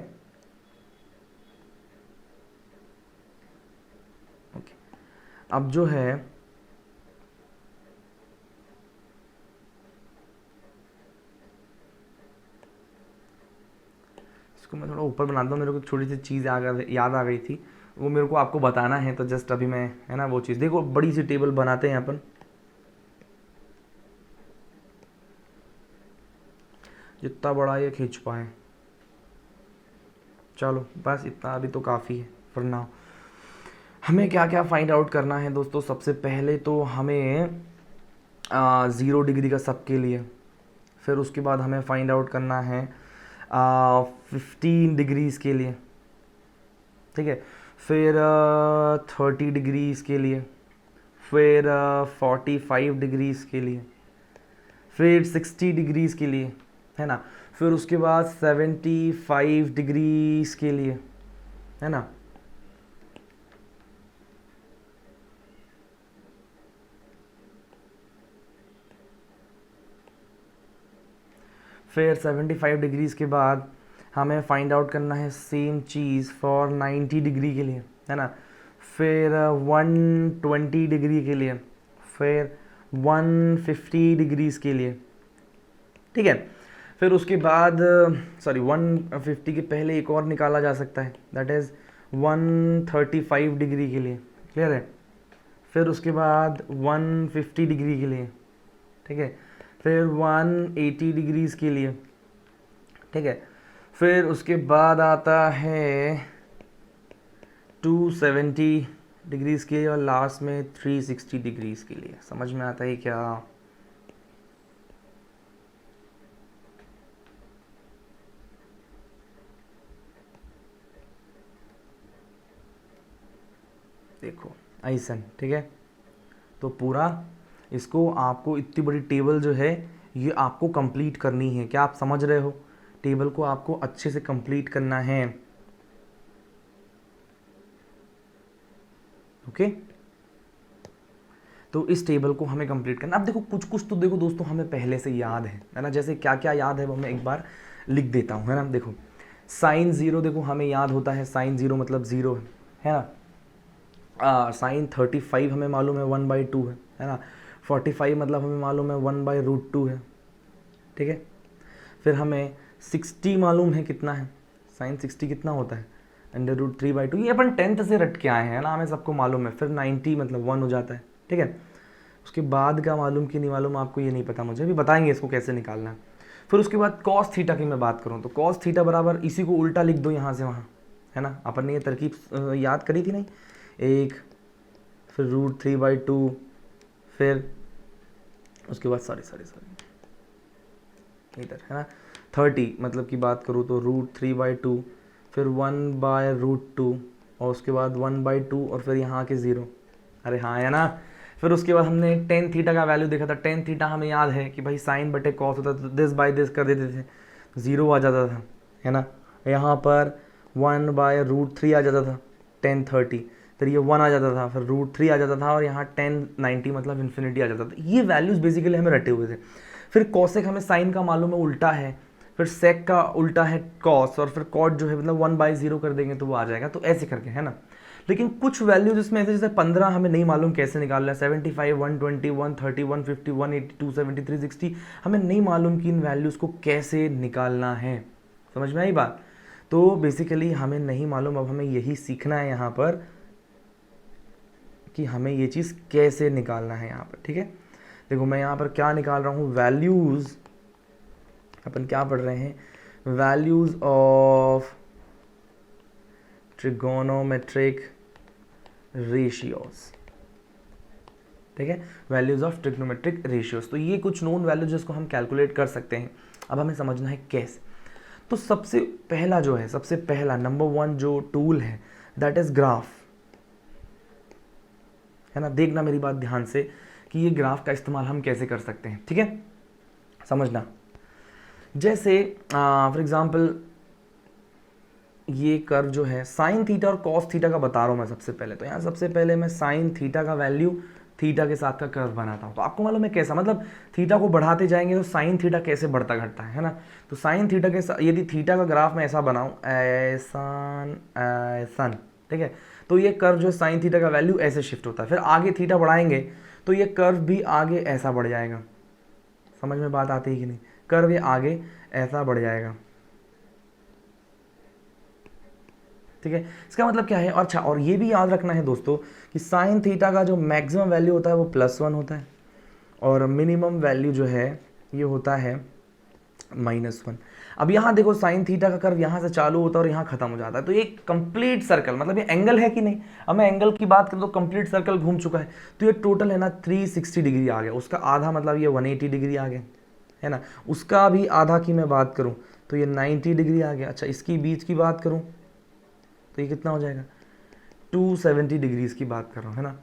Speaker 1: ओके, अब जो है इसको मैं थोड़ा ऊपर बनाता हूँ। मेरे को एक छोटी सी चीज़ याद आ गई थी, वो मेरे को आपको बताना है। तो जस्ट अभी मैं, है ना, वो चीज़ देखो, बड़ी सी टेबल बनाते हैं अपन, जितना बड़ा ये खींच पाए। चलो बस इतना अभी तो काफ़ी है फॉर नाउ। हमें क्या क्या फाइंड आउट करना है दोस्तों। सबसे पहले तो हमें 0 डिग्री का सबके लिए, फिर उसके बाद हमें फाइंड आउट करना है 15 डिग्रीज़ के लिए, ठीक है। फिर 30 डिग्रीज़ के लिए, फिर 45 डिग्रीज़ के लिए, फिर 60 डिग्रीज़ के लिए, है ना। फिर उसके बाद 75 डिग्रीज़ के लिए, है ना। फिर 75 डिग्रीज़ के बाद हमें फाइंड आउट करना है सेम चीज़ फॉर 90 डिग्री के लिए, है ना। फिर 120 डिग्री के लिए, फिर 150 डिग्रीज़ के लिए, ठीक है। फिर उसके बाद सॉरी 150 के पहले एक और निकाला जा सकता है, दैट इज़ 135 डिग्री के लिए, क्लियर है। फिर उसके बाद 150 डिग्री के लिए, ठीक है। फिर 180 डिग्रीज़ के लिए, ठीक है। फिर उसके बाद आता है 270 डिग्रीज़ के लिए, और लास्ट में 360 डिग्रीज़ के लिए। समझ में आता है क्या? देखो ऐसन, ठीक है। तो पूरा इसको आपको, इतनी बड़ी टेबल जो है ये आपको कंप्लीट करनी है। क्या आप समझ रहे हो? टेबल को आपको अच्छे से कंप्लीट करना है, ओके। तो इस टेबल को हमें कंप्लीट करना। अब देखो कुछ कुछ तो देखो दोस्तों हमें पहले से याद है ना। जैसे क्या क्या याद है वो मैं एक बार लिख देता हूँ, है ना। देखो साइन 0 देखो हमें याद होता है, साइन 0 मतलब 0 है ना। साइन 35 हमें मालूम है 1/2 है ना। 45 मतलब हमें मालूम है 1/√2 है, ठीक है। फिर हमें 60 मालूम है कितना है, साइन 60 कितना होता है, √3/2। ये अपन 10th से रट के आए हैं ना, हमें सबको मालूम है। फिर 90 मतलब 1 हो जाता है, ठीक है। उसके बाद का मालूम कि नहीं मालूम आपको, ये नहीं पता मुझे, अभी बताएंगे इसको कैसे निकालना है। फिर उसके बाद कॉस थीटा की मैं बात करूँ तो कॉस थीटा बराबर, इसी को उल्टा लिख दो यहाँ से वहाँ, है ना। अपन ने ये तरकीब याद करी थी नहीं, एक, फिर √3/2, फिर उसके बाद सॉरी इधर, है ना। 30 मतलब की बात करूँ तो √3/2, फिर 1/√2, और उसके बाद 1/2, और फिर यहाँ के 0। अरे हाँ, है ना। फिर उसके बाद हमने टेन थीटा का वैल्यू देखा था। टेन थीटा हमें याद है कि भाई साइन बटे कॉस होता था, तो दिस बाय दिस कर देते थे, 0 आ जाता था, है ना। यहाँ पर 1/√3 आ जाता था, 1030, फिर ये 1 आ जाता था, फिर √3 आ जाता था, और यहाँ 1090 मतलब इन्फिनिटी आ जाता था। ये वैल्यूज़ बेसिकली हमें रटे हुए थे। फिर कॉसेक हमें साइन का मालूम है उल्टा है, फिर सेक का उल्टा है कॉस, और फिर कॉट जो है मतलब 1/0 कर देंगे तो वो आ जाएगा। तो ऐसे करके, है ना। लेकिन कुछ वैल्यूज इसमें ऐसे, जैसे 15 हमें नहीं मालूम कैसे निकालना है, 75, 120, 130, 150, 180, 270, 360 हमें नहीं मालूम कि इन वैल्यूज़ को कैसे निकालना है। समझ में आई बात? तो बेसिकली हमें नहीं मालूम, अब हमें यही सीखना है यहाँ पर कि हमें ये चीज़ कैसे निकालना है यहाँ पर, ठीक है। देखो मैं यहाँ पर क्या निकाल रहा हूँ, वैल्यूज़, अपन क्या पढ़ रहे हैं, वैल्यूज़ ऑफ ट्रिगोनोमेट्रिक रेशियोज, ठीक है, वैल्यूज ऑफ ट्रिग्नोमेट्रिक रेशियोज। तो ये कुछ नोन वैल्यूज जिसको हम कैलकुलेट कर सकते हैं। अब हमें समझना है कैसे। तो सबसे पहला जो है, सबसे पहला नंबर 1 जो टूल है दैट इज ग्राफ, है ना। देखना मेरी बात ध्यान से कि ये ग्राफ का इस्तेमाल हम कैसे कर सकते हैं, ठीक है, समझना। जैसे फॉर एग्जांपल ये कर्व जो है साइन थीटा और कॉस थीटा का बता रहा हूँ मैं सबसे पहले। तो यहाँ सबसे पहले मैं साइन थीटा का वैल्यू थीटा के साथ का कर्व बनाता हूँ। तो आपको मालूम है कैसा, मतलब थीटा को बढ़ाते जाएंगे तो साइन थीटा कैसे बढ़ता घटता है ना। तो साइन थीटा के साथ यदि थीटा का ग्राफ मैं ऐसा बनाऊँ, ऐसा, ठीक है, तो ये कर्व जो है साइन थीटा का वैल्यू ऐसे शिफ्ट होता है। फिर आगे थीटा बढ़ाएंगे तो ये कर्व भी आगे ऐसा बढ़ जाएगा। समझ में बात आती है कि नहीं, कर्व ये आगे ऐसा बढ़ जाएगा, ठीक है। इसका मतलब क्या है। अच्छा, और ये भी याद रखना है दोस्तों कि साइन थीटा का जो मैक्सिमम वैल्यू होता है वो +1 होता है और मिनिमम वैल्यू जो है ये होता है -1। अब यहाँ देखो साइन थीटा का कर्व यहाँ से चालू होता है और यहाँ खत्म हो जाता है। तो ये कंप्लीट सर्कल, मतलब ये एंगल है कि नहीं। अब मैं एंगल की बात करूँ तो कंप्लीट सर्कल घूम चुका है। तो ये टोटल है ना 360 डिग्री आ गया। उसका आधा मतलब ये 180 डिग्री आ गया, है ना। उसका भी आधा की मैं बात करूँ तो ये 90 डिग्री आ गया। अच्छा, इसकी बीच की बात करूँ तो ये कितना हो जाएगा, 270 डिग्रीज की बात कर रहा हूँ, है ना।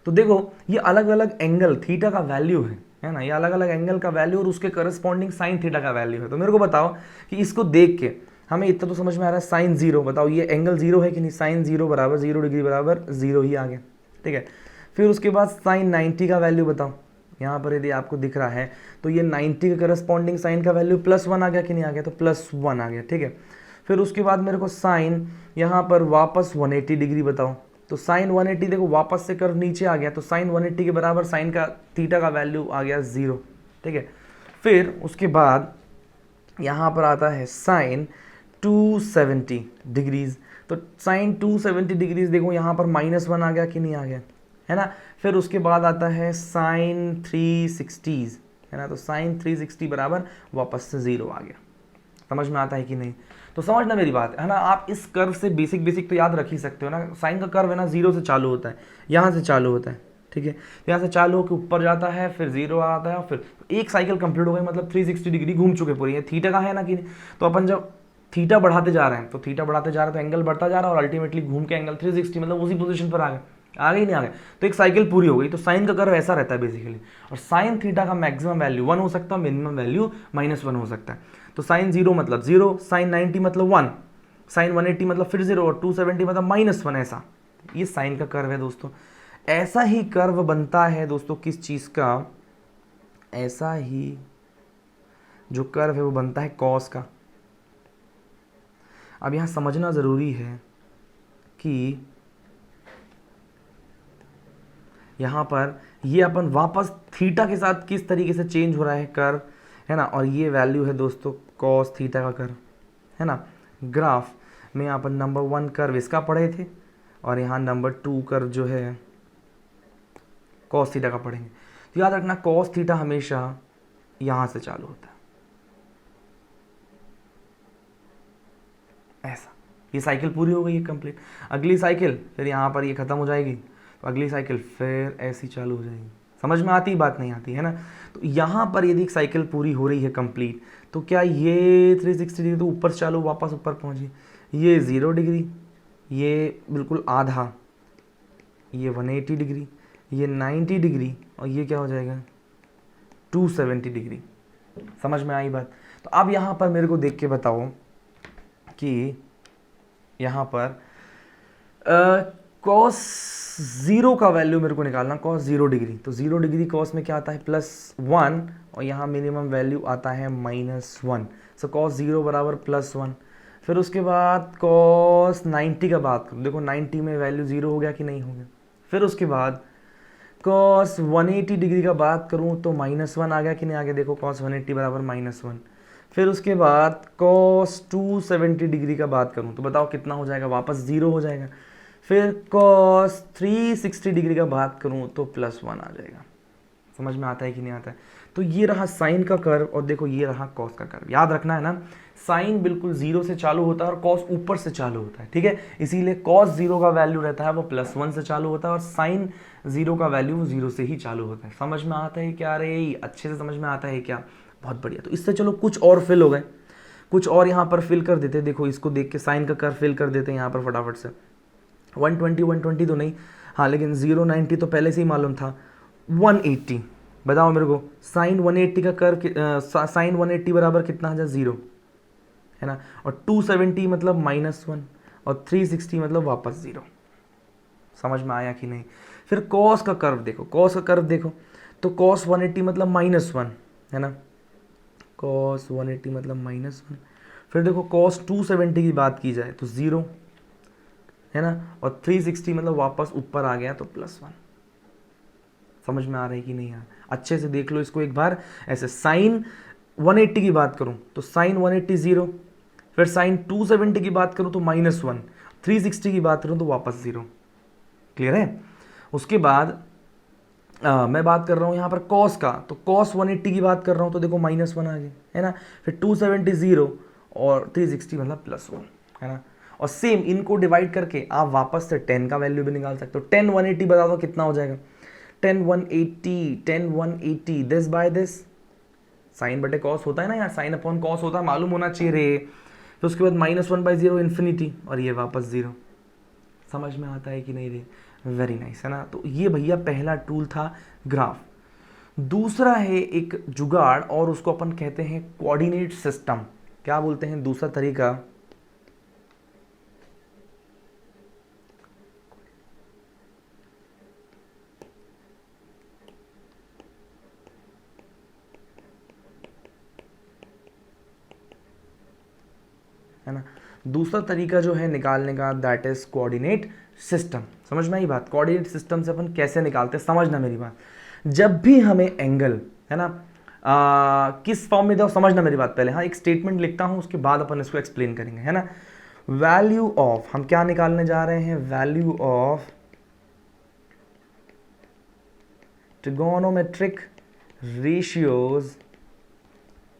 Speaker 1: तो देखो ये अलग अलग एंगल थीटा का वैल्यू है ना। ये अलग अलग एंगल का वैल्यू और उसके करस्पॉन्डिंग साइन थीटा का वैल्यू है। तो मेरे को बताओ कि इसको देख के हमें इतना तो समझ में आ रहा है साइन 0, बताओ ये एंगल 0 है कि नहीं। साइन 0 बराबर 0 डिग्री बराबर 0 ही आ गया, ठीक है। फिर उसके बाद साइन 90 का वैल्यू बताओ। यहाँ पर यदि आपको दिख रहा है तो ये 90 के करस्पॉन्डिंग साइन का वैल्यू +1 आ गया कि नहीं आ गया, तो +1 आ गया, ठीक है। फिर उसके बाद मेरे को साइन यहाँ पर वापस 180 डिग्री बताओ। तो साइन 180 देखो वापस से कर्व नीचे आ गया, तो साइन 180 के बराबर साइन का थीटा का वैल्यू आ गया 0, ठीक है। फिर उसके बाद यहाँ पर आता है साइन 270 डिग्रीज। तो साइन 270 डिग्रीज देखो यहाँ पर -1 आ गया कि नहीं आ गया, है ना। फिर उसके बाद आता है साइन 360, है ना। तो साइन 360 बराबर वापस से 0 आ गया। समझ में आता है कि नहीं। तो समझना मेरी बात, है ना। आप इस कर्व से बेसिक तो याद रख ही सकते हो ना। साइन का कर्व है ना 0 से चालू होता है, यहाँ से चालू होता है, ठीक है। यहाँ से चालू होकर ऊपर जाता है, फिर 0 आता है और फिर एक साइकिल कंप्लीट हो गई, मतलब 360 डिग्री घूम चुके पूरी। ये थीटा का है ना कि नहीं। तो अपन जब थीटा बढ़ाते जा रहे हैं तो थीटा बढ़ाते जा रहे हैं तो एंगल बढ़ता जा रहा है और अल्टीमेटली घूम के एंगल 360 मतलब उसी पोजीशन पर आ गए, आगे ही नहीं आ गए। तो एक साइकिल पूरी हो गई। तो साइन का कर्व ऐसा रहता है बेसिकली। और साइन थीटा का मैक्सिमम वैल्यू 1 हो सकता है, मिनिमम वैल्यू -1 हो सकता है। तो साइन 0 मतलब 0, साइन 90 मतलब 1, साइन 180 मतलब फिर 0 और 270 मतलब -1, ऐसा ये साइन का कर्व है दोस्तों। ऐसा ही कर्व बनता है दोस्तों किस चीज़ का, ऐसा ही जो कर्व है वो बनता है कॉस का। अब यहाँ समझना ज़रूरी है कि यहाँ पर ये अपन वापस थीटा के साथ किस तरीके से चेंज हो रहा है कर्व, है ना। और ये वैल्यू है दोस्तों कॉस थीटा का कर्व, है ना। ग्राफ में यहाँ पर नंबर 1 कर्व इसका पढ़े थे और यहाँ नंबर 2 कर्व जो है कॉस थीटा का पढ़ेंगे। तो याद रखना कॉस थीटा हमेशा यहाँ से चालू होता है, ऐसा। ये साइकिल पूरी हो गई है कंप्लीट। अगली साइकिल फिर यहाँ पर ये खत्म हो जाएगी, तो अगली साइकिल फिर ऐसी चालू हो जाएगी। समझ में आती, बात नहीं आती, है ना। तो यहाँ पर यदि एक साइकिल पूरी हो रही है कंप्लीट, तो क्या ये 360 डिग्री तो ऊपर से चालू वापस ऊपर पहुँची, ये 0 डिग्री, ये बिल्कुल आधा, ये 180 डिग्री, ये 90 डिग्री और ये क्या हो जाएगा 270 डिग्री। समझ में आई बात। तो अब यहाँ पर मेरे को देख के बताओ कि यहाँ पर cos 0 का वैल्यू मेरे को निकालना, cos 0 डिग्री। तो 0 डिग्री cos में क्या आता है +1 और यहाँ मिनिमम वैल्यू आता है -1। सो cos 0 बराबर +1। फिर उसके बाद cos 90 का बात करूँ, देखो 90 में वैल्यू 0 हो गया कि नहीं हो गया। फिर उसके बाद cos 180 डिग्री का बात करूँ तो -1 आ गया कि नहीं आ गया, देखो cos 180 बराबर -1। फिर उसके बाद cos 270 डिग्री का बात करूँ तो बताओ कितना हो जाएगा, वापस 0 हो जाएगा। फिर cos 360 डिग्री का बात करूँ तो +1 आ जाएगा। समझ में आता है कि नहीं आता है? तो ये रहा साइन का कर्व और देखो ये रहा कॉस का कर्व। याद रखना है ना, साइन बिल्कुल जीरो से चालू होता है और कॉस ऊपर से चालू होता है, ठीक है? इसीलिए कॉस जीरो का वैल्यू रहता है वो +1 से चालू होता है और साइन जीरो का वैल्यू वो जीरो से ही चालू होता है। समझ में आता है क्या रे? अच्छे से समझ में आता है क्या? बहुत बढ़िया। तो इससे चलो कुछ और फिल हो गए, कुछ और यहाँ पर फिल कर देते। देखो इसको देख के साइन का कर्व फिल कर देते हैं यहाँ पर फटाफट से। 120 तो नहीं, हाँ, लेकिन 090 तो पहले से ही मालूम था। 180 बताओ मेरे को, साइन 180 का कर्व साइन 180 बराबर कितना आ जाए? 0, है ना? और 270 मतलब -1 और 360 मतलब वापस 0। समझ में आया कि नहीं? फिर कॉस का कर्व देखो, कॉस का कर्व देखो तो कॉस 180 मतलब -1, है ना? कॉस 180 मतलब -1। फिर देखो कॉस 270 की बात की जाए तो 0, है ना? और 360 मतलब वापस ऊपर आ गया तो +1। समझ में आ रहा है कि नहीं? यार अच्छे से देख लो इसको एक बार। ऐसे साइन 180 की बात करूं तो साइन 180 0, फिर साइन 270 की बात करूं तो -1, 360 की बात करूं तो वापस 0। क्लियर है? उसके बाद मैं बात कर रहा हूं यहां पर कॉस का, तो कॉस 180 की बात कर रहा हूं तो देखो -1 आ गया, है ना? फिर 270 0 और 360 मतलब +1, है ना? और सेम इनको डिवाइड करके आप वापस से 10 का वैल्यू भी निकाल सकते हो। 10 180 बता दो कितना हो जाएगा? 10 180 दिस बाय दिस, साइन बटे कॉस होता है ना यार, साइन अपॉन कॉस होता है, मालूम होना चाहिए रे। तो उसके बाद -1/0 इन्फिनिटी और ये वापस 0। समझ में आता है कि नहीं रे? वेरी नाइस, है ना? तो ये भैया पहला टूल था ग्राफ। दूसरा है एक जुगाड़ और उसको अपन कहते हैं कोऑर्डिनेट सिस्टम। क्या बोलते हैं दूसरा तरीका? है ना? दूसरा तरीका जो है निकालने का, दैट इज कोऑर्डिनेट सिस्टम। समझ में आई बात? कोऑर्डिनेट सिस्टम से अपन कैसे निकालते हैं, समझना मेरी बात। जब भी हमें एंगल, है ना, किस फॉर्म में दो, समझना मेरी बात पहले। हाँ, एक स्टेटमेंट लिखता हूं उसके बाद अपन इसको एक्सप्लेन करेंगे, है ना? वैल्यू ऑफ, हम क्या निकालने जा रहे हैं? Value of trigonometric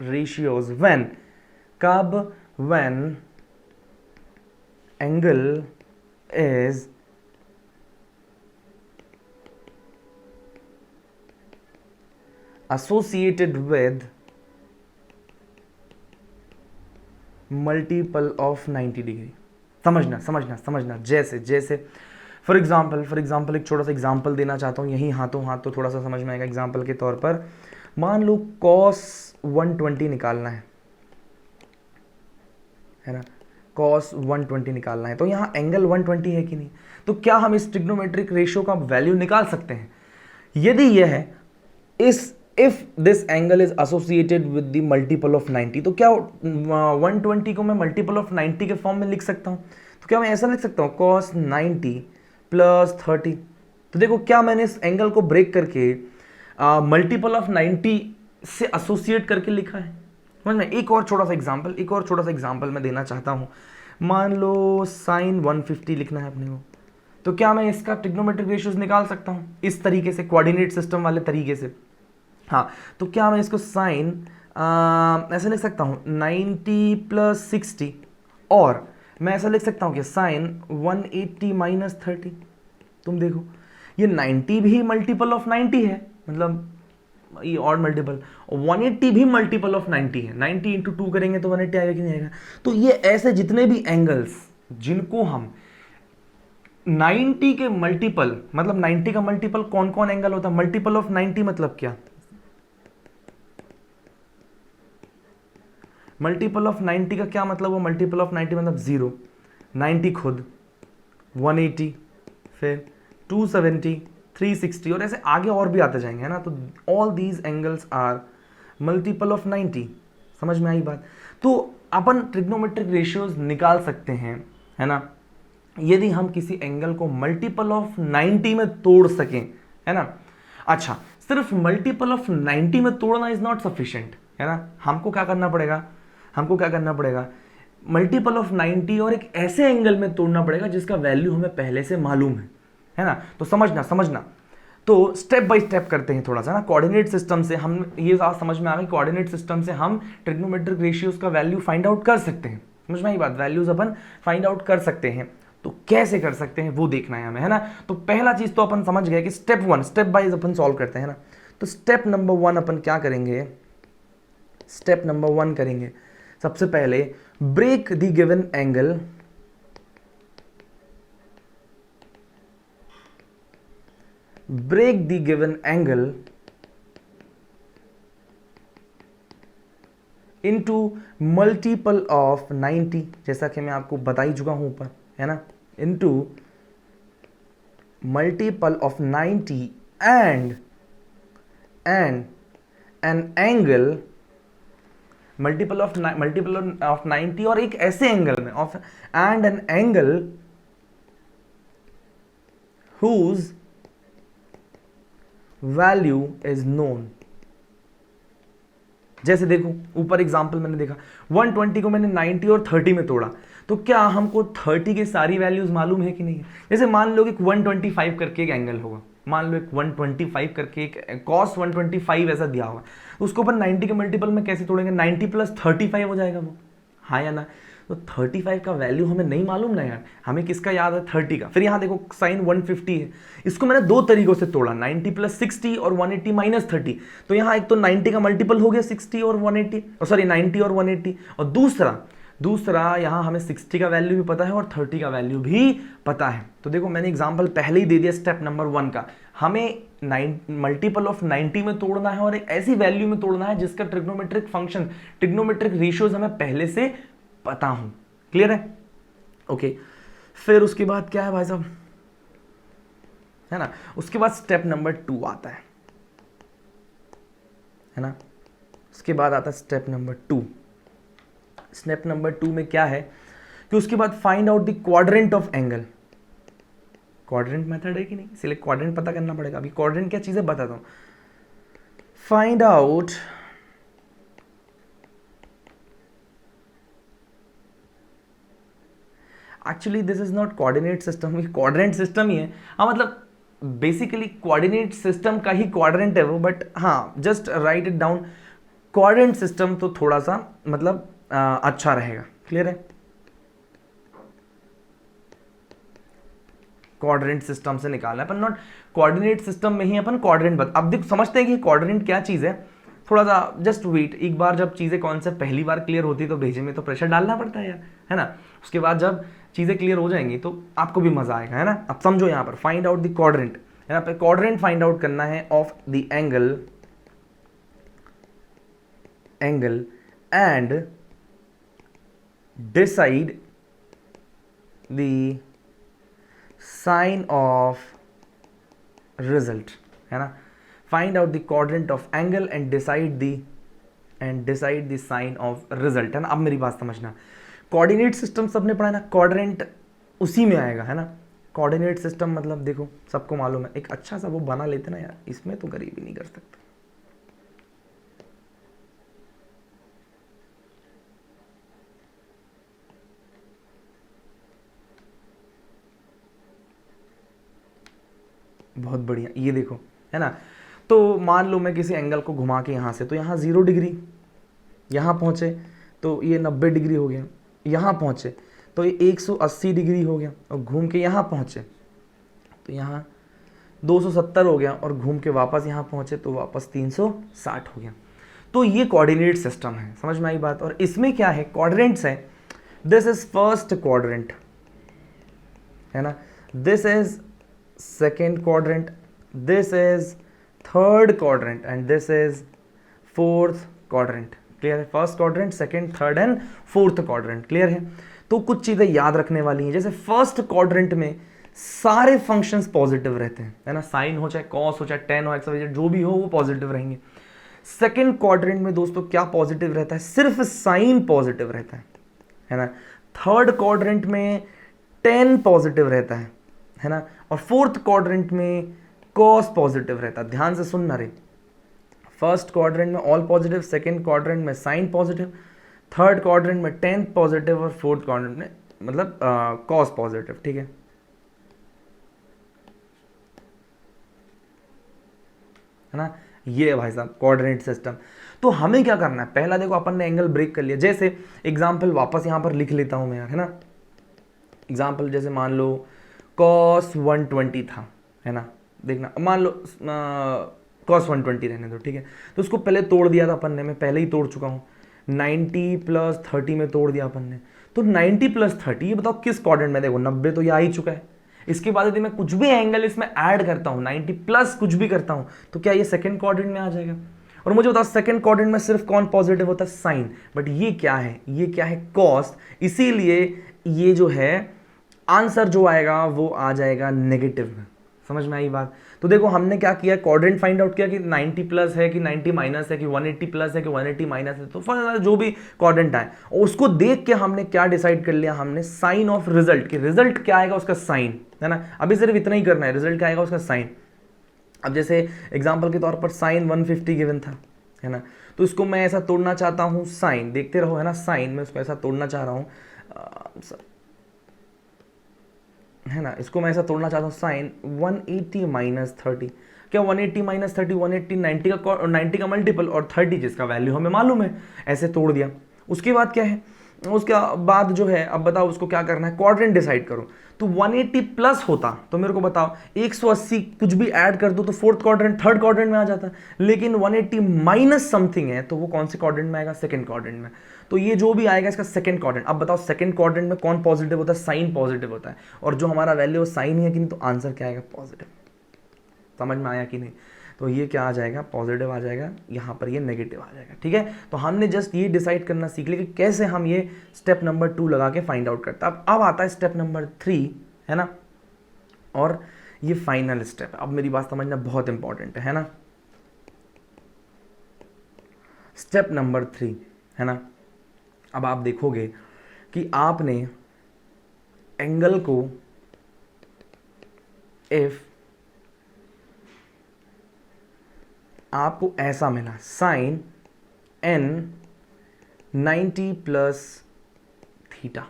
Speaker 1: ratios when, कब? When angle is associated with multiple of 90 degree. समझना। जैसे फॉर एग्जाम्पल एक छोटा सा एग्जाम्पल देना चाहता हूँ, यही हाथों हाथ तो थोड़ा सा समझ में आएगा। एग्जाम्पल के तौर पर मान लो cos 120 निकालना है ना? cos 120 निकालना है, तो यहाँ एंगल 120 है कि नहीं? तो क्या हम इस ट्रिग्नोमेट्रिक रेशियो का वैल्यू निकाल सकते हैं? यदि यह है if this angle is associated with the multiple of 90, तो क्या 120 को मैं मल्टीपल ऑफ 90 के फॉर्म में लिख सकता हूँ? तो क्या मैं ऐसा लिख सकता हूँ cos 90 + 30? तो देखो क्या मैंने इस एंगल को ब्रेक करके मल्टीपल ऑफ 90 से एसोसिएट करके लिखा है। समझ में? एक और छोटा सा एग्जांपल मैं देना चाहता हूं। मान लो sin 150 लिखना है अपने को, तो क्या मैं इसका ट्रिग्नोमेट्रिक रेशियोज निकाल सकता हूं इस तरीके से, कोऑर्डिनेट सिस्टम वाले तरीके से? हाँ, तो क्या मैं इसको साइन ऐसे लिख सकता हूं 90 + 60, और मैं ऐसा लिख सकता हूं कि साइन 180 - 30। तुम देखो ये 90 भी मल्टीपल ऑफ 90 है, मतलब ये ऑड मल्टीपल, 180 भी मल्टीपल ऑफ 90 है। 90 × 2 करेंगे तो 180 आएगा कि नहीं आएगा? तो ये ऐसे जितने भी एंगल्स जिनको हम 90 के मल्टीपल, मतलब 90 का मल्टीपल कौन कौन एंगल होता है? मल्टीपल ऑफ 90 मतलब क्या? मल्टीपल ऑफ 90 का क्या मतलब? वो मल्टीपल ऑफ 90 मतलब 0, 90 खुद, 180, फिर 270, 360 और ऐसे आगे और भी आते जाएंगे, है ना? तो all these angles are multiple of 90। समझ में आई बात? तो अपन ट्रिग्नोमेट्रिक रेशियोज निकाल सकते हैं, है ना, यदि हम किसी एंगल को मल्टीपल ऑफ 90 में तोड़ सकें, है ना? अच्छा, सिर्फ मल्टीपल ऑफ 90 में तोड़ना इज नॉट सफिशिएंट, है ना? हमको क्या करना पड़ेगा? मल्टीपल ऑफ 90 और एक ऐसे एंगल में तोड़ना पड़ेगा जिसका वैल्यू हमें पहले से मालूम है ना? तो समझना। तो स्टेप बाय स्टेप करते हैं थोड़ा सा ना। कोऑर्डिनेट सिस्टम से हम ये बात समझ में आ गई, कोऑर्डिनेट सिस्टम से हम ट्रिग्नोमेट्रिक रेशियोज का वैल्यू फाइंड आउट कर सकते हैं। समझ में आई बात, वैल्यूज अपन फाइंड आउट कर सकते हैं। तो कैसे कर सकते हैं वो देखना है हमें, है ना। तो पहला चीज तो अपन समझ गए कि स्टेप 1 स्टेप वाइज अपन सॉल्व करते हैं ना। तो स्टेप नंबर 1 अपन क्या करेंगे, स्टेप नंबर 1 करेंगे सबसे पहले break the given angle break the given angle into multiple of 90, जैसा कि मैं आपको बता ही चुका हूं ऊपर, है ना, into multiple of 90 and an angle multiple of 90 और एक ऐसे एंगल में of and an angle whose value is known. जैसे देखो ऊपर एग्जांपल मैंने देखा 120 को मैंने 90 और 30 में तोड़ा, तो क्या हमको 30 की सारी वैल्यूज मालूम है कि नहीं है। जैसे मान लो कि 125 करके एक एंगल होगा, मान लो एक 125 करके एक कॉस 125 ऐसा दिया होगा, तो उसको अपन 90 के मल्टीपल में कैसे तोड़ेंगे, 90 प्लस 35 हो जाएगा वो, हाँ या ना। तो 35 का वैल्यू हमें नहीं मालूम ना यार, हमें किसका याद है 30 का। फिर यहाँ देखो साइन 150 है, इसको मैंने दो तरीकों से तोड़ा, 90 प्लस 60 और 180 माइनस 30। तो यहाँ एक तो 90 का मल्टीपल हो गया 60 और 180, सॉरी 90 और 180, और दूसरा यहाँ हमें 60 का वैल्यू भी पता है और 30 का वैल्यू भी पता है। तो देखो मैंने एग्जाम्पल पहले ही दे दिया स्टेप नंबर 1 का, हमें मल्टीपल ऑफ 90 में तोड़ना है और एक ऐसी वैल्यू में तोड़ना है जिसका ट्रिग्नोमेट्रिक फंक्शन, ट्रिग्नोमेट्रिक रेशियोज हमें पहले से पता हूं। क्लियर है, ओके। फिर उसके बाद क्या है भाई साहब, है ना, उसके बाद स्टेप नंबर 2 आता है ना। उसके बाद आता है स्टेप नंबर 2। स्टेप नंबर 2 में क्या है कि उसके बाद find out the quadrant of angle. Quadrant method है कि नहीं, इसलिए क्वाड्रेंट पता करना पड़ेगा। अभी क्वाड्रेंट क्या चीज है बताता हूं। Find out actually this is not coordinate system, ये क्वाड्रेंट सिस्टम ही है। हाँ मतलब बेसिकली कोऑर्डिनेट सिस्टम का ही क्वाड्रेंट है वो, बट हाँ just right it down, coordinate system तो थोड़ा सा मतलब अच्छा रहेगा। क्लियर है, कोऑर्डिनेट सिस्टम से निकालना है अपन, नॉट कोऑर्डिनेट सिस्टम में ही अपन कोऑर्डिनेट अब देख समझते हैं कि कोऑर्डिनेट क्या चीज है। थोड़ा सा जस्ट वेट, एक बार जब चीजें कॉन्सेप्ट पहली बार क्लियर होती है तो भेजे में तो प्रेशर डालना पड़ता है यार, है ना। उसके बाद जब चीजें क्लियर हो जाएंगी तो आपको भी मजा आएगा, है ना। अब समझो यहाँ पर फाइंड आउट द क्वाड्रेंट, यहाँ पे क्वाड्रेंट फाइंड आउट करना है of the angle and decide the sign of result, है ना। Find out the quadrant of angle and decide the sign of result, है ना। अब मेरी बात समझना, कोऑर्डिनेट सिस्टम सबने पढ़ा है ना, क्वाड्रेंट उसी में आएगा, है ना। कोऑर्डिनेट सिस्टम मतलब देखो सबको मालूम है, एक अच्छा सा वो बना लेते ना यार, इसमें तो गरीबी नहीं कर सकते। बहुत बढ़िया, ये देखो, है ना। तो मान लो मैं किसी एंगल को घुमा के यहाँ से, तो यहाँ 0 डिग्री, यहाँ पहुँचे तो ये 90 डिग्री हो गया, यहाँ पहुँचे तो ये 180 डिग्री हो गया, और घूम के यहाँ पहुँचे तो यहाँ 270 हो गया, और घूम के वापस यहाँ पहुँचे तो वापस 360 हो गया। तो ये कोऑर्डिनेट सिस्टम है, समझ में आई बात। और इसमें क्या है, क्वाड्रेंट्स है, दिस इज फर्स्ट क्वाड्रेंट, है ना, this is second quadrant, this is third quadrant and this is fourth quadrant. Clear है, first quadrant, second, third and fourth quadrant. Clear है। तो कुछ चीजें याद रखने वाली हैं, जैसे फर्स्ट क्वाड्रेंट में सारे फंक्शंस पॉजिटिव रहते हैं, है ना, साइन हो चाहे कॉस हो चाहे टेन हो एक्स वाई जेड जो भी हो वो पॉजिटिव रहेंगे। सेकंड क्वाड्रेंट में दोस्तों क्या पॉजिटिव रहता है, सिर्फ साइन पॉजिटिव रहता है ना। थर्ड क्वाड्रेंट में टेन पॉजिटिव रहता है ना, और फोर्थ क्वाड्रेंट में कॉस पॉजिटिव रहता है। ध्यान से सुनना रे, फर्स्ट क्वाड्रेंट में ऑल पॉजिटिव, सेकंड क्वाड्रेंट में साइन पॉजिटिव, थर्ड क्वाड्रेंट में टेन पॉजिटिव, और फोर्थ क्वाड्रेंट में मतलब कॉस पॉजिटिव। ठीक है, है ना, ये है भाई साहब कोऑर्डिनेट सिस्टम। तो हमें क्या करना है, पहला देखो अपन ने एंगल ब्रेक कर लिया, जैसे एग्जाम्पल वापस यहाँ पर लिख लेता हूँ मैं यार, है ना, एग्जाम्पल जैसे मान लो cos 120 था, है ना, देखना मान लो cos 120 रहने दो, ठीक है। तो उसको पहले तोड़ दिया था अपन ने, मैं पहले ही तोड़ चुका हूँ, 90 + 30 में तोड़ दिया अपन ने। तो 90 + 30 ये बताओ किस क्वाड्रेंट में, देखो 90 तो ये आ ही चुका है। इसके बाद यदि मैं कुछ भी एंगल इसमें ऐड करता हूँ 90 प्लस कुछ भी करता हूँ तो क्या ये सेकंड क्वाड्रेंट में आ जाएगा। और मुझे बताओ सेकंड क्वाड्रेंट में सिर्फ कौन पॉजिटिव होता है, साइन, बट ये क्या है, ये क्या है, कॉस, इसीलिए ये जो है आंसर जो आएगा वो आ जाएगा नेगेटिव में। समझ में आई बात। तो देखो हमने क्या किया, क्वाड्रेंट फाइंड आउट किया कि 90 प्लस है कि 90 माइनस है कि 180 प्लस है कि 180 माइनस है, तो जो भी क्वाड्रेंट आए उसको देख के हमने क्या डिसाइड कर लिया, हमने साइन ऑफ रिजल्ट, कि रिजल्ट क्या आएगा उसका साइन, है ना। अभी सिर्फ इतना ही करना है, रिजल्ट क्या आएगा उसका साइन। अब जैसे एग्जाम्पल के तौर पर साइन 150 गिवन था, है ना, तो इसको मैं ऐसा तोड़ना चाहता हूँ, साइन देखते रहो, है ना, साइन में उसको ऐसा तोड़ना चाह रहा हूँ, है ना, इसको मैं ऐसा तोड़ना चाहता हूँ, साइन 180 माइनस 30, क्या 180 माइनस 30, 180 90 का मल्टीपल और 30 जिसका वैल्यू हमें मालूम है, ऐसे तोड़ दिया। उसके बाद क्या है, उसके बाद जो है, अब बताओ उसको क्या करना है, क्वाड्रेंट डिसाइड करो। तो 180 प्लस होता तो मेरे को बताओ 180 कुछ भी ऐड कर दो तो फोर्थ क्वाड्रेंट, थर्ड क्वाड्रेंट में आ जाता, लेकिन 180 माइनस समथिंग है तो वो कौन से क्वाड्रेंट में आएगा, सेकंड क्वाड्रेंट में। तो ये जो भी आएगा इसका सेकंड क्वाड्रेंट। अब बताओ सेकंड क्वाड्रेंट में कौन पॉजिटिव होता है, साइन पॉजिटिव होता है, और जो हमारा वैल्यू साइन है कि नहीं, तो आंसर क्या आएगा, पॉजिटिव। समझ में आया कि नहीं। तो ये क्या आ जाएगा, पॉजिटिव आ जाएगा, यहाँ पर ये नेगेटिव आ जाएगा, ठीक है। तो हमने जस्ट ये डिसाइड करना सीख लिया कि कैसे हम ये स्टेप नंबर 2 लगा के फाइंड आउट करते हैं। अब आता है स्टेप नंबर 3, है ना, और ये फाइनल स्टेप। अब मेरी बात समझना बहुत इंपॉर्टेंट है ना। स्टेप नंबर 3, है ना, अब आप देखोगे कि आपने एंगल को इफ आपको ऐसा मिला, साइन n 90 प्लस थीटा,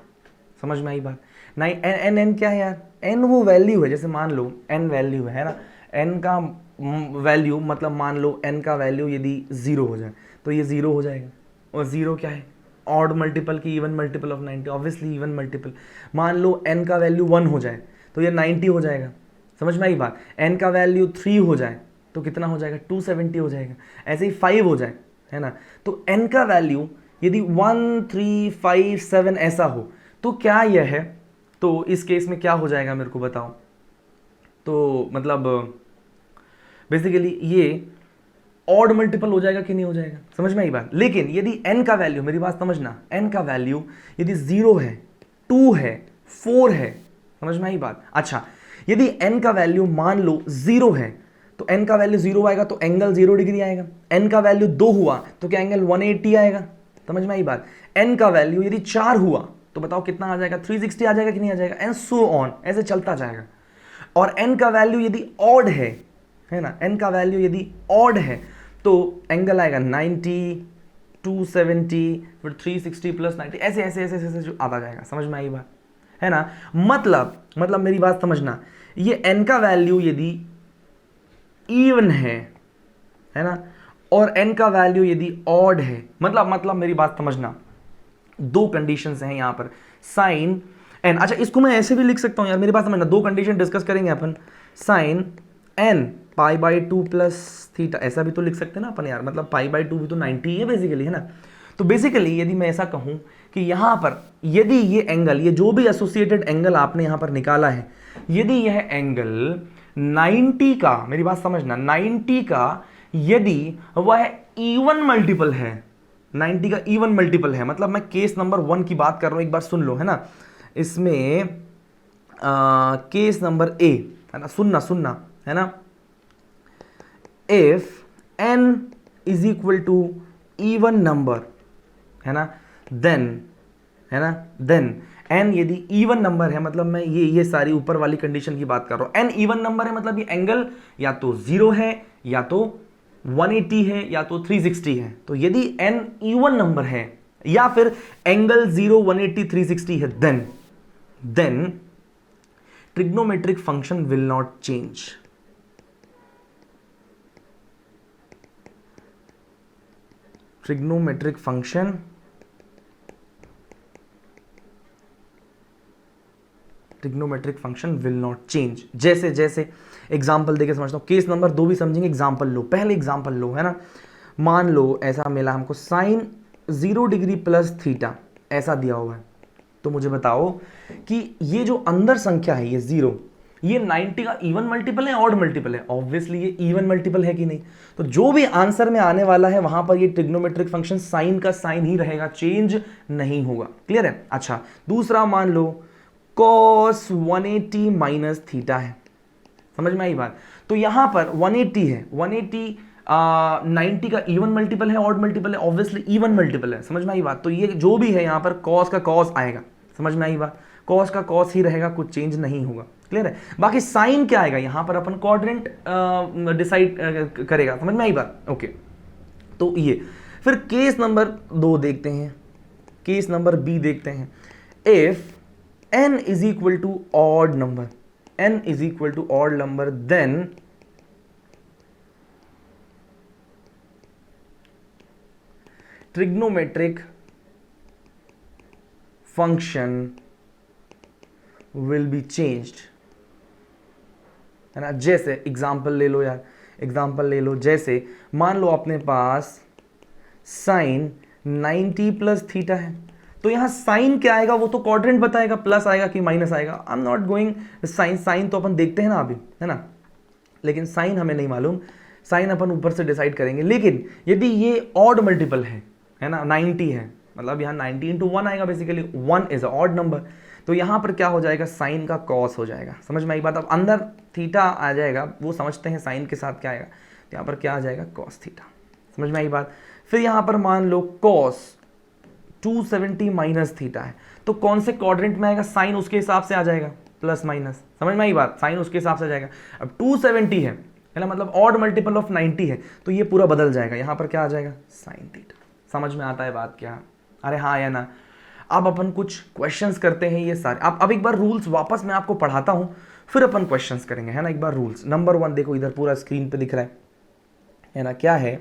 Speaker 1: समझ में आई बात। एन एन क्या है यार, n वो वैल्यू है, जैसे मान लो n वैल्यू है ना, n का वैल्यू मतलब मान लो n का वैल्यू यदि 0 हो जाए तो ये 0 हो जाएगा, और 0 क्या है, ऑड मल्टीपल की even multiple of 90, obviously even multiple. मान लो n का वैल्यू 1 हो जाए तो ये 90 हो जाएगा, समझ में आई बात। n का वैल्यू 3 हो जाए तो कितना हो जाएगा, 270 हो जाएगा। ऐसे ही 5 हो जाए, है ना, तो n का वैल्यू यदि 1 3 5 7 ऐसा हो तो क्या यह है, तो इस केस में क्या हो जाएगा मेरे को बताओ। तो मतलब बेसिकली ये ऑड मल्टीपल हो जाएगा कि नहीं हो जाएगा, समझ में आई बात। लेकिन यदि n का वैल्यू, मेरी बात समझना, n का वैल्यू यदि 0 है, 2 है, 4 है, समझ में आई बात। अच्छा, यदि n का वैल्यू मान लो 0 है तो n का वैल्यू 0 आएगा तो एंगल 0 डिग्री आएगा। n का वैल्यू 2 हुआ तो क्या एंगल 180 आएगा, समझ में आई बात। n का वैल्यू यदि 4 हुआ तो बताओ कितना आ जाएगा, 360 आ जाएगा कि नहीं आ जाएगा, एंड सो ऑन, ऐसे चलता जाएगा। और n का वैल्यू यदि ऑड है ना, n का वैल्यू यदि ऑड है तो एंगल आएगा 90, 270, फिर 360 प्लस 90, ऐसे ऐसे ऐसे ऐसे जो आता जाएगा, समझ में आई बात, है ना। मतलब मेरी बात समझना, ये n का वैल्यू यदि इवन है ना, और n का वैल्यू यदि ऑड है, मतलब मेरी बात समझना, दो कंडीशंस हैं यहाँ पर, साइन n। अच्छा, इसको मैं ऐसे भी लिख सकता हूँ यार, मेरी बात समझना, दो कंडीशन डिस्कस करेंगे अपन, साइन n π/2 प्लस थीटा, ऐसा भी तो लिख सकते हैं ना अपन यार, मतलब π/2 भी तो 90 है बेसिकली, है ना। तो बेसिकली यदि मैं ऐसा कहूँ कि यहाँ पर यदि ये एंगल, ये जो भी एसोसिएटेड एंगल आपने यहाँ पर निकाला है, यदि यह एंगल 90 का, मेरी बात समझना, 90 का यदि वह इवन मल्टीपल है, 90 का इवन मल्टीपल है, मतलब मैं केस नंबर 1 की बात कर रहा हूं, एक बार सुन लो, है ना। इसमें केस नंबर ए, है ना, सुनना है ना, if n is equal to even number, है ना, देन n यदि इवन नंबर है, मतलब मैं ये सारी ऊपर वाली कंडीशन की बात कर रहा हूं, n इवन नंबर है मतलब ये एंगल या तो 0 है या तो 180 है या तो 360 है। तो यदि n इवन नंबर है या फिर एंगल 0, 180, 360 है, then trigonometric function will not change. Trigonometric function will not change. जैसे जैसे एग्जाम्पल देके समझता हूँ, केस नंबर 2 भी समझेंगे, एग्जाम्पल लो, पहले एग्जाम्पल लो, है ना। मान लो ऐसा मिला हमको साइन 0 डिग्री प्लस थीटा ऐसा दिया हुआ है, तो मुझे बताओ कि ये जो अंदर संख्या है ये 0, ये 90 का इवन मल्टीपल है ऑड मल्टीपल है? ऑब्वियसली ये इवन मल्टीपल है कि नहीं? तो जो भी आंसर में आने वाला है वहां पर ये ट्रिग्नोमेट्रिक फंक्शन साइन का साइन ही रहेगा, चेंज नहीं होगा। क्लियर है? अच्छा, दूसरा मान लो cos 180 माइनस थीटा है, समझ में आई बात? तो यहां पर 180 है, 180 90 का इवन मल्टीपल है ऑड मल्टीपल है? ऑब्वियसली इवन मल्टीपल है, समझ में आई बात? तो ये जो भी है यहां पर cos का cos आएगा, समझ में आई बात? cos का cos ही रहेगा, कुछ चेंज नहीं होगा। क्लियर है? बाकी साइन क्या आएगा यहां पर अपन क्वाड्रेंट डिसाइड करेगा, समझ में आई बात? ओके, तो ये फिर केस नंबर 2 देखते हैं, केस नंबर बी देखते हैं। If n is equal to odd number, n is equal to odd number, then trigonometric function will be changed, है ना। जैसे एग्जाम्पल ले लो यार, एग्जाम्पल ले लो, जैसे मान लो अपने पास साइन 90 प्लस थीटा है, तो यहां साइन क्या आएगा वो तो क्वाड्रेंट बताएगा, प्लस आएगा कि माइनस आएगा। I'm not going sine, sine तो अपन देखते हैं ना अभी, है ना, लेकिन साइन हमें नहीं मालूम, साइन अपन ऊपर से डिसाइड करेंगे। लेकिन यदि ये ऑड मल्टीपल है ना, 90 है, मतलब यहाँ 90 इंटू 1 आएगा, बेसिकली 1 इज ऑड नंबर, तो यहाँ पर क्या हो जाएगा, साइन का कॉस हो जाएगा। समझ में आई बात? अब अंदर थीटा आ जाएगा, वो समझते हैं साइन के साथ क्या आएगा, तो यहाँ पर क्या आ जाएगा, कॉस थीटा। समझ में आई बात? फिर यहाँ पर मान लो कॉस 270 माइनस थीटा है, तो कौन से क्वाड्रेंट में आएगा, साइन उसके हिसाब से आ जाएगा, प्लस माइनस। समझ में आई बात? साइन उसके हिसाब से आ जाएगा। अब 270 है ना, मतलब ऑड मल्टीपल ऑफ 90 है, तो ये पूरा बदल जाएगा, यहाँ पर क्या आ जाएगा, साइन थीटा। समझ में आता है बात क्या? अरे हाँ या ना? अब अपन कुछ क्वेश्चंस करते हैं ये सारे। अब एक बार रूल्स वापस मैं आपको पढ़ाता हूँ, फिर अपन क्वेश्चंस करेंगे, है ना। एक बार रूल्स नंबर 1 देखो, इधर पूरा स्क्रीन पे दिख रहा है ना, क्या है,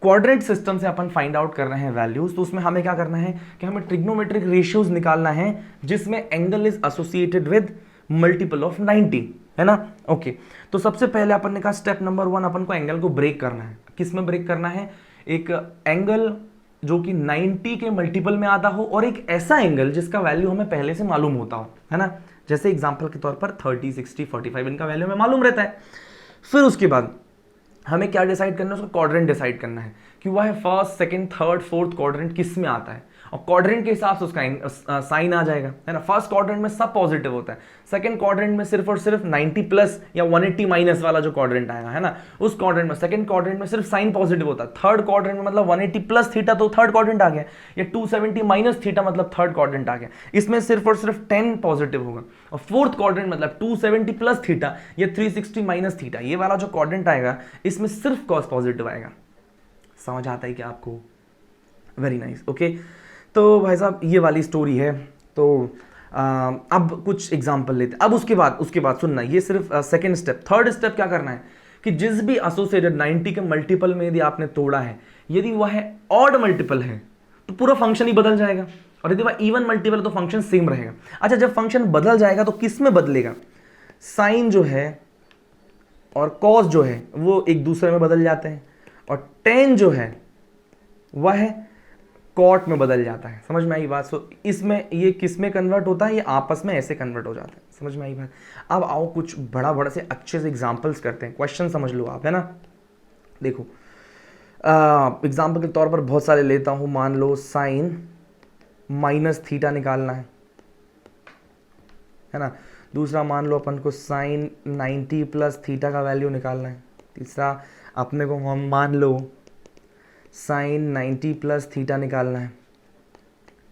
Speaker 1: क्वाड्रेंट सिस्टम से अपन फाइंड आउट कर रहे हैं वैल्यूज। तो उसमें हमें क्या करना है कि हमें ट्रिग्नोमेट्रिक रेशियोज निकालना है जिसमें angle is associated with multiple of 90, है ना। ओके, तो सबसे पहले अपन ने कहा स्टेप नंबर 1, अपन को एंगल को ब्रेक करना है। किस में ब्रेक करना है? एक एंगल जो कि 90 के मल्टीपल में आता हो, और एक ऐसा एंगल जिसका वैल्यू हमें पहले से मालूम होता हो, है ना। जैसे एग्जाम्पल के तौर पर 30, 60, 45 इनका वैल्यू हमें मालूम रहता है। फिर उसके बाद हमें क्या डिसाइड करना है, उसका क्वाड्रेंट डिसाइड करना है कि वह first, second, third, fourth quadrant किस में आता है, और क्वाड्रेंट के हिसाब से उसका साइन आ जाएगा, है ना। फर्स्ट क्वाड्रेंट में सब पॉजिटिव होता है, सेकंड क्वाड्रेंट में सिर्फ और सिर्फ 90 प्लस या 180 माइनस वाला जो क्वाड्रेंट आएगा, है ना, उस क्वाड्रेंट में, सेकंड क्वाड्रेंट में सिर्फ साइन पॉजिटिव होता है। थर्ड क्वाड्रेंट में मतलब 180 प्लस थीटा तो थर्ड क्वाड्रेंट आ गया, या 270 माइनस थीटा मतलब थर्ड क्वाड्रेंट आ गया, इसमें सिर्फ और सिर्फ 10 पॉजिटिव होगा। और फोर्थ क्वाड्रेंट मतलब 270 प्लस थीटा या 360 माइनस थीटा, ये वाला जो क्वाड्रेंट आएगा इसमें सिर्फ कॉस पॉजिटिव आएगा। समझ आता है क्या आपको? Very nice. ओके, तो भाई साहब ये वाली स्टोरी है। तो अब कुछ एग्जांपल लेते हैं। अब उसके बाद सुनना, ये सिर्फ सेकंड स्टेप। थर्ड स्टेप क्या करना है कि जिस भी एसोसिएटेड 90 के मल्टीपल में यदि आपने तोड़ा है, यदि वह ऑड मल्टीपल है तो पूरा फंक्शन ही बदल जाएगा, और यदि वह इवन मल्टीपल है तो फंक्शन सेम रहेगा। अच्छा, जब फंक्शन बदल जाएगा तो किस में बदलेगा? साइन जो है और कॉस जो है वो एक दूसरे में बदल जाते हैं, और टेन जो है वह कॉट में बदल जाता है। समझ में आई बात? सो इसमें ये किस में कन्वर्ट होता है? ये आपस में ऐसे कन्वर्ट हो जाता है। समझ में आई बात? अब आओ कुछ बड़ा से अच्छे से एग्जांपल्स करते हैं, क्वेश्चन समझ लो आप, है ना। देखो एग्जांपल के तौर पर बहुत सारे लेता हूं। मान लो साइन माइनस थीटा निकालना है ना। दूसरा मान लो अपन को साइन 90 प्लस थीटा का वैल्यू निकालना है। तीसरा अपने को हम मान लो साइन 90 प्लस थीटा निकालना है,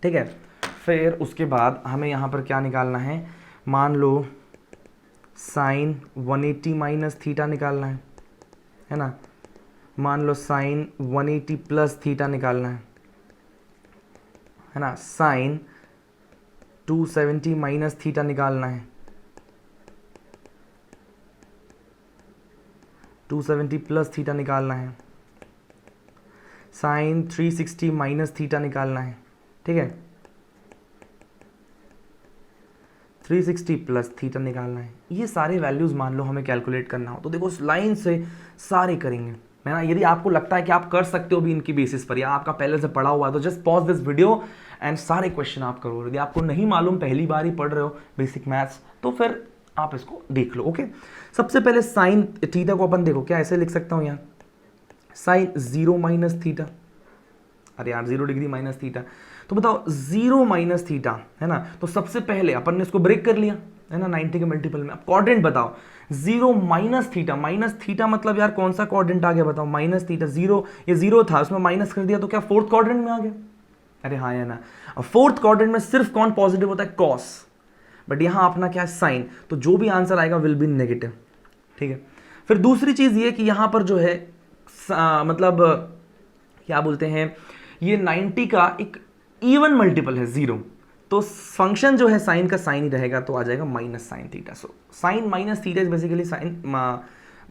Speaker 1: ठीक है। फिर उसके बाद हमें यहाँ पर क्या निकालना है? मान लो साइन 180 माइनस थीटा निकालना है ना। मान लो साइन 180 प्लस थीटा निकालना है ना। साइन 270 माइनस थीटा निकालना है, 270 प्लस थीटा निकालना है। साइन 360 माइनस थीटा निकालना है, ठीक है, 360 प्लस थीटा निकालना है। ये सारे वैल्यूज़ मान लो हमें कैलकुलेट करना हो तो देखो उस लाइन से सारे करेंगे, है ना। यदि आपको लगता है कि आप कर सकते हो भी इनकी बेसिस पर या आपका पहले से पढ़ा हुआ है तो just pause this video and सारे क्वेश्चन आप करो। यदि आपको नहीं मालूम, पहली बार ही पढ़ रहे हो बेसिक मैथ्स, तो फिर आप इसको देख लो। ओके, सबसे पहले साइन थीटा को अपन देखो क्या ऐसे लिख सकता हूँ यहाँ, साइन 0 माइनस थीटा, अरे यार 0 डिग्री माइनस थीटा, तो बताओ 0 माइनस थीटा, है ना। तो सबसे पहले अपन ने इसको ब्रेक कर लिया, है ना, 90 के मल्टीपल में। अब क्वाड्रेंट बताओ, 0 माइनस थीटा मतलब यार कौन सा क्वाड्रेंट आ गया बताओ, माइनस थीटा, 0 ये 0 था उसमें माइनस कर दिया तो क्या फोर्थ क्वाड्रेंट में आ गया, अरे हाँ है ना। अब फोर्थ क्वाड्रेंट में सिर्फ कौन पॉजिटिव होता है, कॉस, बट यहां अपना क्या है, साइन, तो जो भी आंसर आएगा विल बी नेगेटिव, ठीक है। फिर दूसरी चीज ये कि यहां पर जो है मतलब क्या बोलते हैं, ये 90 का एक इवन मल्टीपल है 0, तो फंक्शन जो है साइन का साइन ही रहेगा, तो आ जाएगा minus sine theta. So sine minus theta is basically sine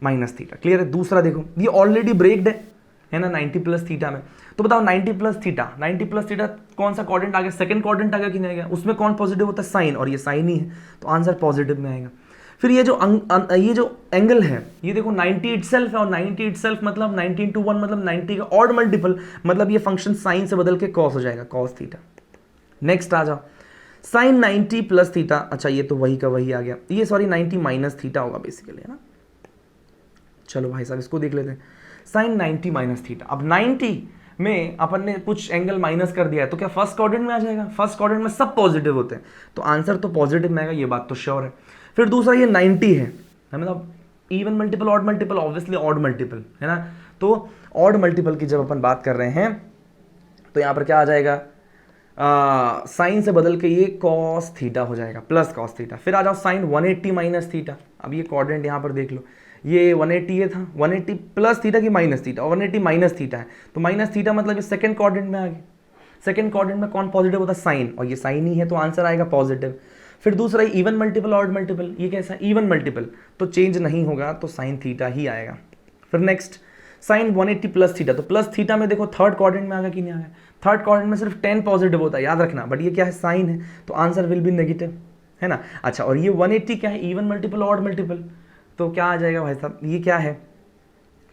Speaker 1: minus theta. Clear है। दूसरा देखो, ये ऑलरेडी ब्रेक्ड है ना 90 प्लस थीटा में, तो बताओ 90 प्लस थीटा, 90 प्लस थीटा कौन सा क्वाड्रेंट आ गया, सेकंड क्वाड्रेंट आ गया कि नहीं आ गया, उसमें कौन पॉजिटिव होता है, साइन, और ये साइन ही है, तो आंसर पॉजिटिव में आएगा। फिर ये जो एंगल है ये देखो 90 इटसेल्फ है, और 90 इटसेल्फ मतलब 90 into 1 मतलब 90 का ऑड मल्टीपल, मतलब ये फंक्शन साइन से बदल के कॉस हो जाएगा, कॉस थीटा। नेक्स्ट आ जाओ, साइन 90 प्लस थीटा, अच्छा ये तो वही का वही आ गया, ये सॉरी 90 माइनस थीटा होगा बेसिकली, है ना। चलो भाई साहब इसको देख लेते हैं, साइन 90 माइनस थीटा। अब 90 में अपन ने कुछ एंगल माइनस कर दिया है तो क्या फर्स्ट क्वाड्रेंट में आ जाएगा, फर्स्ट क्वाड्रेंट में सब पॉजिटिव होते हैं, तो आंसर तो पॉजिटिव में आएगा, ये बात तो श्योर है। फिर दूसरा ये 90 है मतलब even multiple odd multiple, obviously odd multiple, है ना। तो ऑड मल्टीपल की जब अपन बात कर रहे हैं तो यहाँ पर क्या आ जाएगा, साइन से बदल के ये कॉस थीटा हो जाएगा, प्लस कॉस थीटा। फिर आ जाओ साइन 180 माइनस थीटा, अब ये क्वाड्रेंट यहाँ पर देख लो, ये 180 ये था, 180 प्लस थीटा की माइनस थीटा, और 180 माइनस थीटा है, तो माइनस थीटा मतलब ये सेकंड क्वाड्रेंट में आ गया। सेकंड क्वाड्रेंट में कौन पॉजिटिव होता है, साइन, और ये साइन ही है तो आंसर आएगा पॉजिटिव। फिर दूसरा इवन मल्टीपल ऑड मल्टीपल, ये कैसा इवन मल्टीपल, तो चेंज नहीं होगा, तो साइन थीटा ही आएगा। फिर नेक्स्ट साइन 180 प्लस थीटा, तो प्लस थीटा में देखो थर्ड क्वाड्रेंट में आ गया कि नहीं आ गया, थर्ड क्वाड्रेंट में सिर्फ 10 पॉजिटिव होता है, याद रखना, बट ये क्या है, साइन है, तो आंसर विल बी नेगेटिव, है ना। अच्छा, और ये 180 क्या है, इवन मल्टीपल ऑड मल्टीपल, तो क्या आ जाएगा भाई साहब, ये क्या है,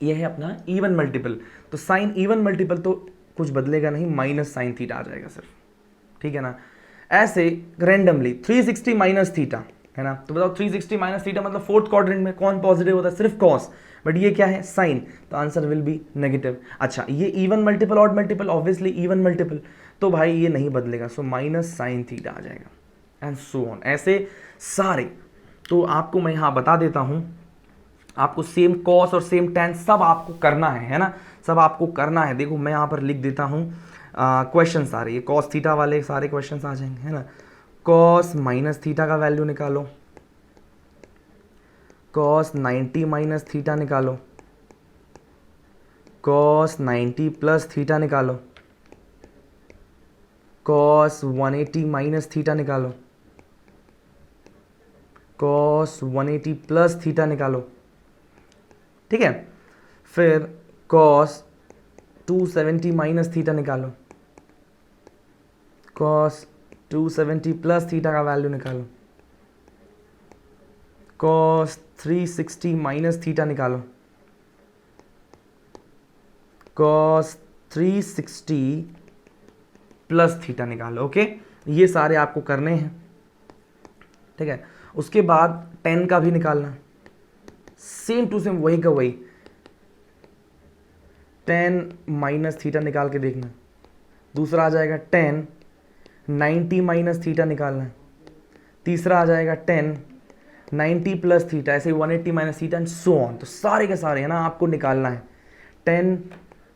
Speaker 1: ये है अपना इवन मल्टीपल, तो साइन इवन मल्टीपल तो कुछ बदलेगा नहीं, माइनस साइन थीटा आ जाएगा सिर्फ, ठीक है ना। ऐसे रैंडमली 360 माइनस थीटा, है ना, तो बताओ 360 माइनस थीटा मतलब फोर्थ क्वाड्रेंट में कौन पॉजिटिव होता है, सिर्फ कॉस, बट ये क्या है, साइन, तो आंसर विल बी नेगेटिव। अच्छा, ये even multiple odd multiple, obviously even multiple, तो भाई ये नहीं बदलेगा, सो माइनस साइन थीटा आ जाएगा, एंड सो ऑन, ऐसे सारे। तो आपको मैं यहाँ बता देता हूँ, आपको सेम कॉस और सेम टेन सब आपको करना है ना, सब आपको करना है। देखो मैं यहाँ पर लिख देता हूँ क्वेश्चन सारे, ये कॉस थीटा वाले सारे क्वेश्चन आ जाएंगे, है ना। कॉस माइनस थीटा का वैल्यू निकालो, कॉस 90 माइनस थीटा निकालो, कॉस 90 प्लस थीटा निकालो, कॉस 180 माइनस थीटा निकालो, कॉस 180 प्लस थीटा निकालो, ठीक है। फिर कॉस 270 माइनस थीटा निकालो, कॉस 270 प्लस थीटा का वैल्यू निकालो, कॉस 360 माइनस थीटा निकालो, कॉस 360 प्लस थीटा निकालो। ओके, ये सारे आपको करने हैं, ठीक है। उसके बाद 10 का भी निकालना, सेम टू सेम वही का वही, 10 माइनस थीटा निकाल के देखना। दूसरा आ जाएगा 10 90 माइनस थीटा निकालना है। तीसरा आ जाएगा 10 90 प्लस थीटा, ऐसे 180 minus theta and so on. तो सारे के सारे है ना आपको निकालना है। 10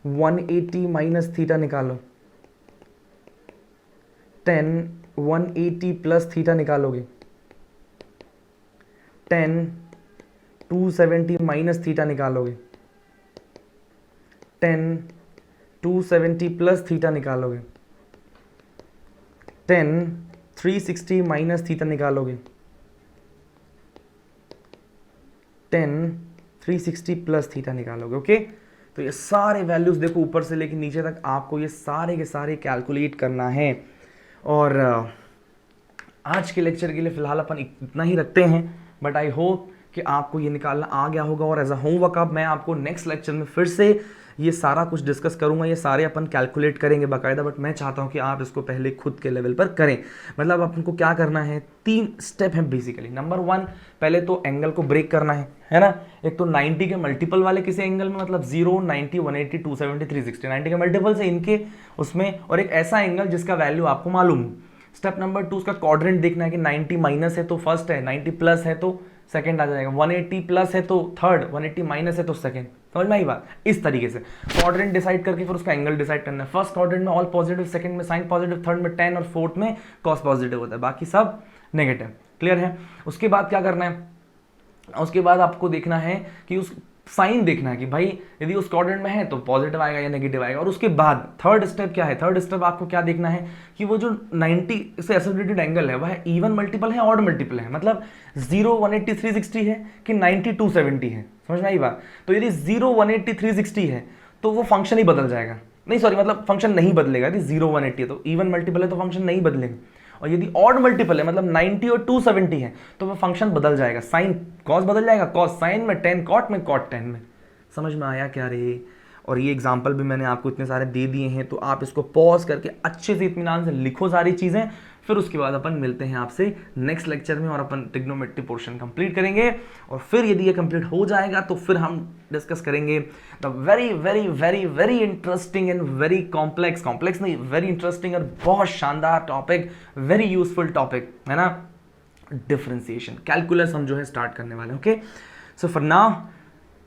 Speaker 1: 180 माइनस थीटा निकालो, 10 180 प्लस थीटा निकालोगे, 10 270 माइनस थीटा निकालोगे, 10 270 प्लस थीटा निकालोगे, 10 360 माइनस थीटा निकालोगे, 10 360 प्लस थीटा निकालोगे। ओके, तो ये सारे वैल्यूज़ देखो ऊपर से लेकर नीचे तक आपको ये सारे के सारे कैलकुलेट करना है। और आज के लेक्चर के लिए फ़िलहाल अपन इतना ही रखते हैं, बट आई होप कि आपको ये निकालना आ गया होगा। और एज अ होमवर्क अब मैं आपको नेक्स्ट लेक्चर में फिर से ये सारा कुछ डिस्कस करूंगा, ये सारे अपन कैलकुलेट करेंगे बाकायदा, बट मैं चाहता हूँ कि आप इसको पहले खुद के लेवल पर करें। मतलब अपन को क्या करना है, 3 स्टेप है बेसिकली। नंबर 1, पहले तो एंगल को ब्रेक करना है ना। एक तो 90 के मल्टीपल वाले किसी एंगल में, मतलब 0, 90, 180, 270, 360, 90 के मल्टीपल से इनके उसमें, और एक ऐसा एंगल जिसका वैल्यू आपको मालूम हो। स्टेप नंबर 2, उसका क्वाड्रेंट देखना है कि 90 माइनस है तो फर्स्ट है, 90 प्लस है तो सेकंड आ जाएगा, 180 प्लस है तो थर्ड, 180 माइनस है तो सेकंड। समझ में आई बात? इस तरीके से क्वाड्रेंट डिसाइड करके फिर उसका एंगल डिसाइड करना है। फर्स्ट क्वाड्रेंट में ऑल पॉजिटिव, सेकंड में साइन पॉजिटिव, थर्ड में tan और फोर्थ में कॉस पॉजिटिव होता है, बाकी सब नेगेटिव। क्लियर है? उसके बाद क्या करना है, उसके बाद आपको देखना है कि उस साइन देखना है कि भाई यदि उस क्वाड्रेंट में है तो पॉजिटिव आएगा या नेगेटिव आएगा। और उसके बाद थर्ड स्टेप क्या है, थर्ड स्टेप आपको क्या देखना है कि वो जो 90 से एसोसिएटेड एंगल है वह इवन मल्टीपल है, ऑड मल्टीपल है। मतलब 0, 180, 360 है कि 90, 270 है। समझ में आई बात? तो यदि 0, 180, 360 है तो वो फंक्शन ही बदल जाएगा। नहीं सॉरी, मतलब फंक्शन नहीं बदलेगा। यदि 0, 180 है तो इवन मल्टीपल है तो फंक्शन नहीं बदलेगा। और यदि ऑड मल्टीपल है, मतलब 90 और 270 है, तो वो फंक्शन बदल जाएगा। साइन कॉस बदल जाएगा, कॉस साइन में, टेन कॉट में, कॉट टेन में। समझ में आया क्या रे? और ये एग्जाम्पल भी मैंने आपको इतने सारे दे दिए हैं, तो आप इसको पॉज करके अच्छे से इत्मीनान से लिखो सारी चीज़ें। फिर उसके बाद अपन मिलते हैं आपसे नेक्स्ट लेक्चर में और अपन ट्रिग्नोमेट्री पोर्शन कंप्लीट करेंगे। और फिर यदि ये कंप्लीट हो जाएगा तो फिर हम डिस्कस करेंगे the very very very very interesting and very complex नहीं, वेरी इंटरेस्टिंग और बहुत शानदार टॉपिक, वेरी यूजफुल टॉपिक है ना, डिफरेंशिएशन। कैलकुलस हम जो है स्टार्ट करने वाले हैं। Okay, so for now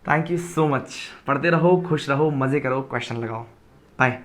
Speaker 1: thank you so much. पढ़ते रहो, खुश रहो, मज़े करो, क्वेश्चन लगाओ। बाय।